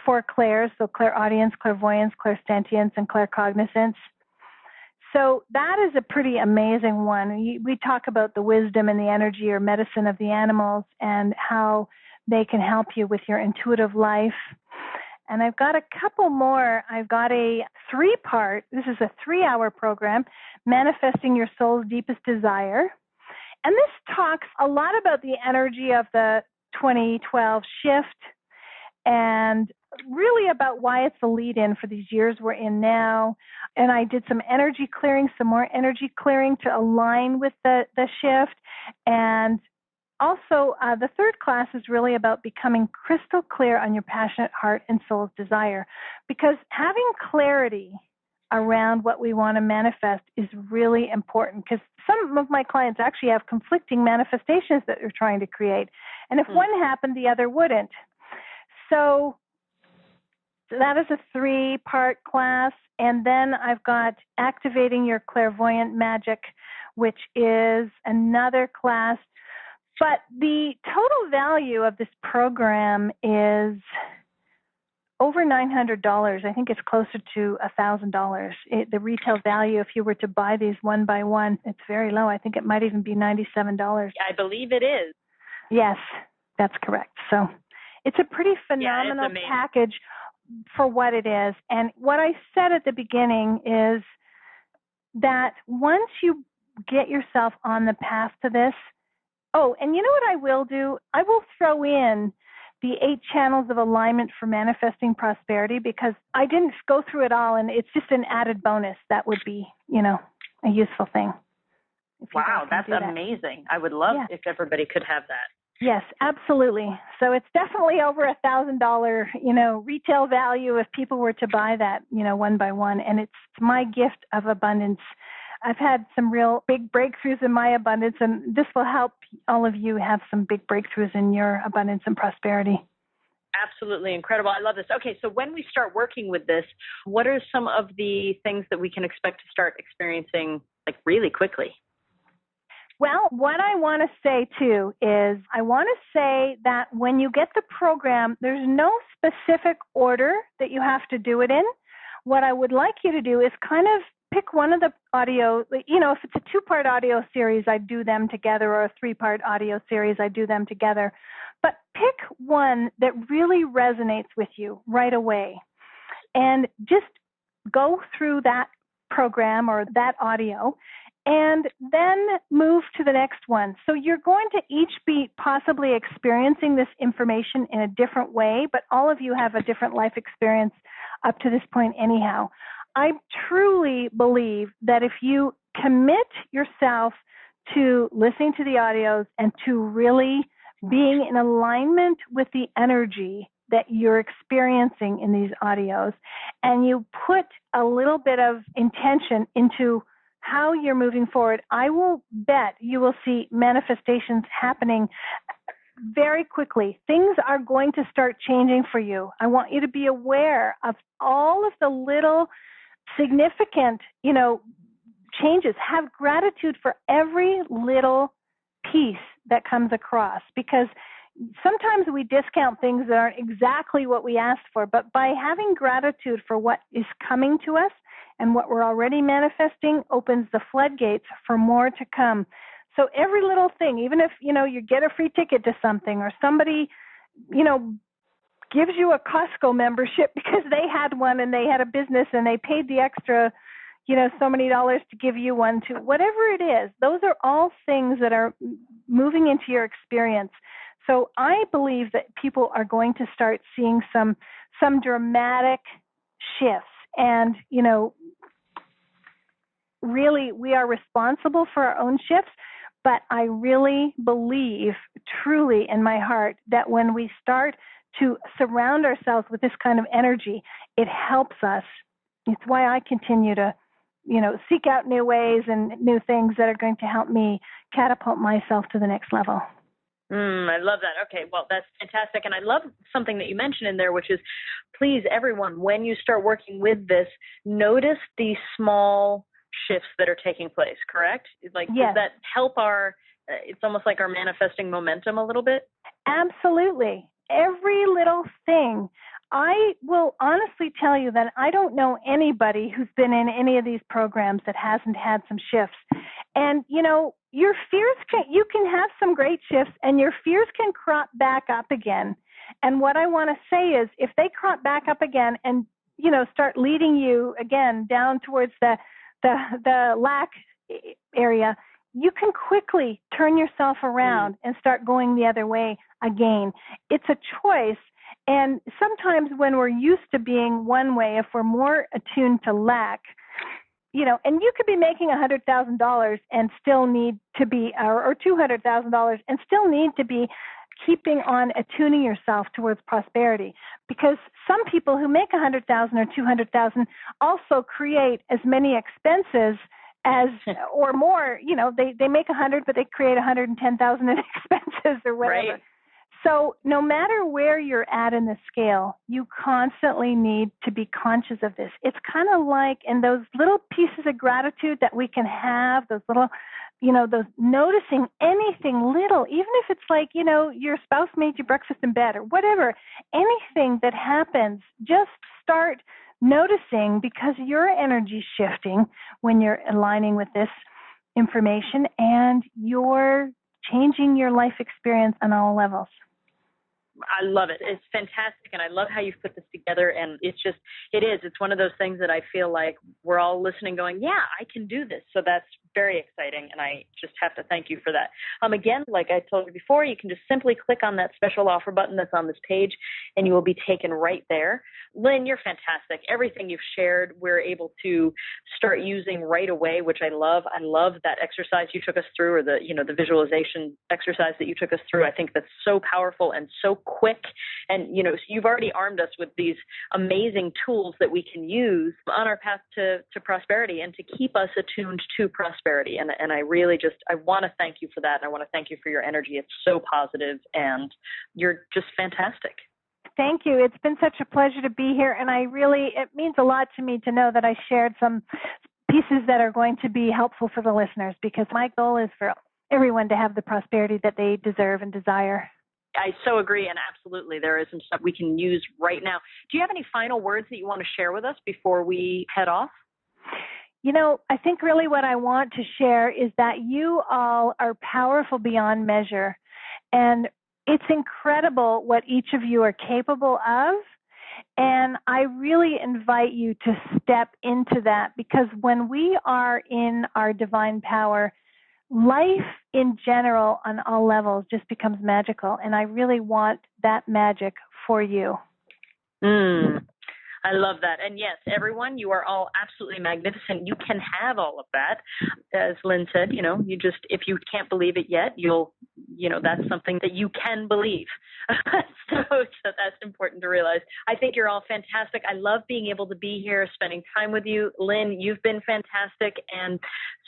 4 clairs, so clairaudience, clairvoyance, clairsentience, and claircognizance. So that is a pretty amazing one. We talk about the wisdom and the energy or medicine of the animals and how they can help you with your intuitive life. And I've got a couple more. I've got a 3-part, this is a 3-hour program, Manifesting Your Soul's Deepest Desire. And this talks a lot about the energy of the 2012 shift and really about why it's the lead-in for these years we're in now. And I did some energy clearing, some more energy clearing to align with the shift. And also, the 3rd class is really about becoming crystal clear on your passionate heart and soul's desire, because having clarity around what we want to manifest is really important, because some of my clients actually have conflicting manifestations that they're trying to create. And if one happened, the other wouldn't. So that is a 3-part class. And then I've got Activating Your Clairvoyant Magic, which is another class. But the total value of this program is over $900. I think it's closer to $1,000. The retail value, if you were to buy these one by one, it's very low. I think it might even be $97. I believe it is. Yes, that's correct. So it's a pretty phenomenal package for what it is. And what I said at the beginning is that once you get yourself on the path to this, oh, and you know what I will do? I will throw in the 8 channels of alignment for manifesting prosperity, because I didn't go through it all, and it's just an added bonus. That would be, a useful thing. Wow, that's amazing. I would love if everybody could have that. Yes, absolutely. So it's definitely over $1,000, retail value if people were to buy that, one by one. And it's my gift of abundance. I've had some real big breakthroughs in my abundance, and this will help all of you have some big breakthroughs in your abundance and prosperity. Absolutely incredible. I love this. Okay, so when we start working with this, what are some of the things that we can expect to start experiencing really quickly? Well, what I want to say, too, is I want to say that when you get the program, there's no specific order that you have to do it in. What I would like you to do is kind of pick one of the audio, if it's a 2-part audio series, I do them together, or a 3-part audio series, I do them together. But pick one that really resonates with you right away and just go through that program or that audio and then move to the next one. So you're going to each be possibly experiencing this information in a different way, but all of you have a different life experience up to this point anyhow. I truly believe that if you commit yourself to listening to the audios and to really being in alignment with the energy that you're experiencing in these audios, and you put a little bit of intention into how you're moving forward, I will bet you will see manifestations happening very quickly. Things are going to start changing for you. I want you to be aware of all of the little significant, changes. Have gratitude for every little piece that comes across, because sometimes we discount things that aren't exactly what we asked for, but by having gratitude for what is coming to us and what we're already manifesting opens the floodgates for more to come. So every little thing, even if, you get a free ticket to something, or somebody, gives you a Costco membership because they had one and they had a business and they paid the extra, so many dollars to give you one too. Whatever it is, those are all things that are moving into your experience. So I believe that people are going to start seeing some dramatic shifts. And, really, we are responsible for our own shifts. But I really believe, truly in my heart, that when we start to surround ourselves with this kind of energy, it helps us. It's why I continue to, seek out new ways and new things that are going to help me catapult myself to the next level. I love that. Okay, well, that's fantastic. And I love something that you mentioned in there, which is, please, everyone, when you start working with this, notice the small shifts that are taking place, correct? Yes. Does that help it's almost like our manifesting momentum a little bit? Absolutely. Every little thing. I will honestly tell you that I don't know anybody who's been in any of these programs that hasn't had some shifts. And, your fears you can have some great shifts, and your fears can crop back up again. And what I want to say is, if they crop back up again and, start leading you again down towards the lack area, you can quickly turn yourself around and start going the other way again. It's a choice. And sometimes when we're used to being one way, if we're more attuned to lack, and you could be making $100,000 and still need to be, or $200,000 and still need to be keeping on attuning yourself towards prosperity. Because some people who make $100,000 or $200,000 also create as many expenses as, or more, they make 100, but they create 110,000 in expenses or whatever. Right. So no matter where you're at in the scale, you constantly need to be conscious of this. It's kind of like in those little pieces of gratitude that we can have, those little, those noticing anything little, even if it's like, your spouse made you breakfast in bed or whatever, anything that happens, just start noticing, because your energy's shifting when you're aligning with this information, and you're changing your life experience on all levels. I love it. It's fantastic. And I love how you've put this together. And it's one of those things that I feel like we're all listening going, yeah, I can do this. So that's very exciting. And I just have to thank you for that. Again, like I told you before, you can just simply click on that special offer button that's on this page and you will be taken right there. Lynn, you're fantastic. Everything you've shared, we're able to start using right away, which I love. I love that exercise you took us through, or the visualization exercise that you took us through. I think that's so powerful and so quick. And, so you've already armed us with these amazing tools that we can use on our path to prosperity and to keep us attuned to prosperity. And I really I want to thank you for that. And I want to thank you for your energy. It's so positive and you're just fantastic. Thank you. It's been such a pleasure to be here. And it means a lot to me to know that I shared some pieces that are going to be helpful for the listeners, because my goal is for everyone to have the prosperity that they deserve and desire. I so agree, and absolutely, there is some stuff we can use right now. Do you have any final words that you want to share with us before we head off? I think really what I want to share is that you all are powerful beyond measure, and it's incredible what each of you are capable of, and I really invite you to step into that, because when we are in our divine power, life in general on all levels just becomes magical, and I really want that magic for you. I love that. And yes, everyone, you are all absolutely magnificent. You can have all of that. As Lynn said, if you can't believe it yet, that's something that you can believe. So that's important to realize. I think you're all fantastic. I love being able to be here, spending time with you. Lynn, you've been fantastic. And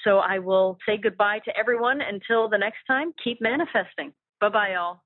so I will say goodbye to everyone until the next time. Keep manifesting. Bye-bye, all.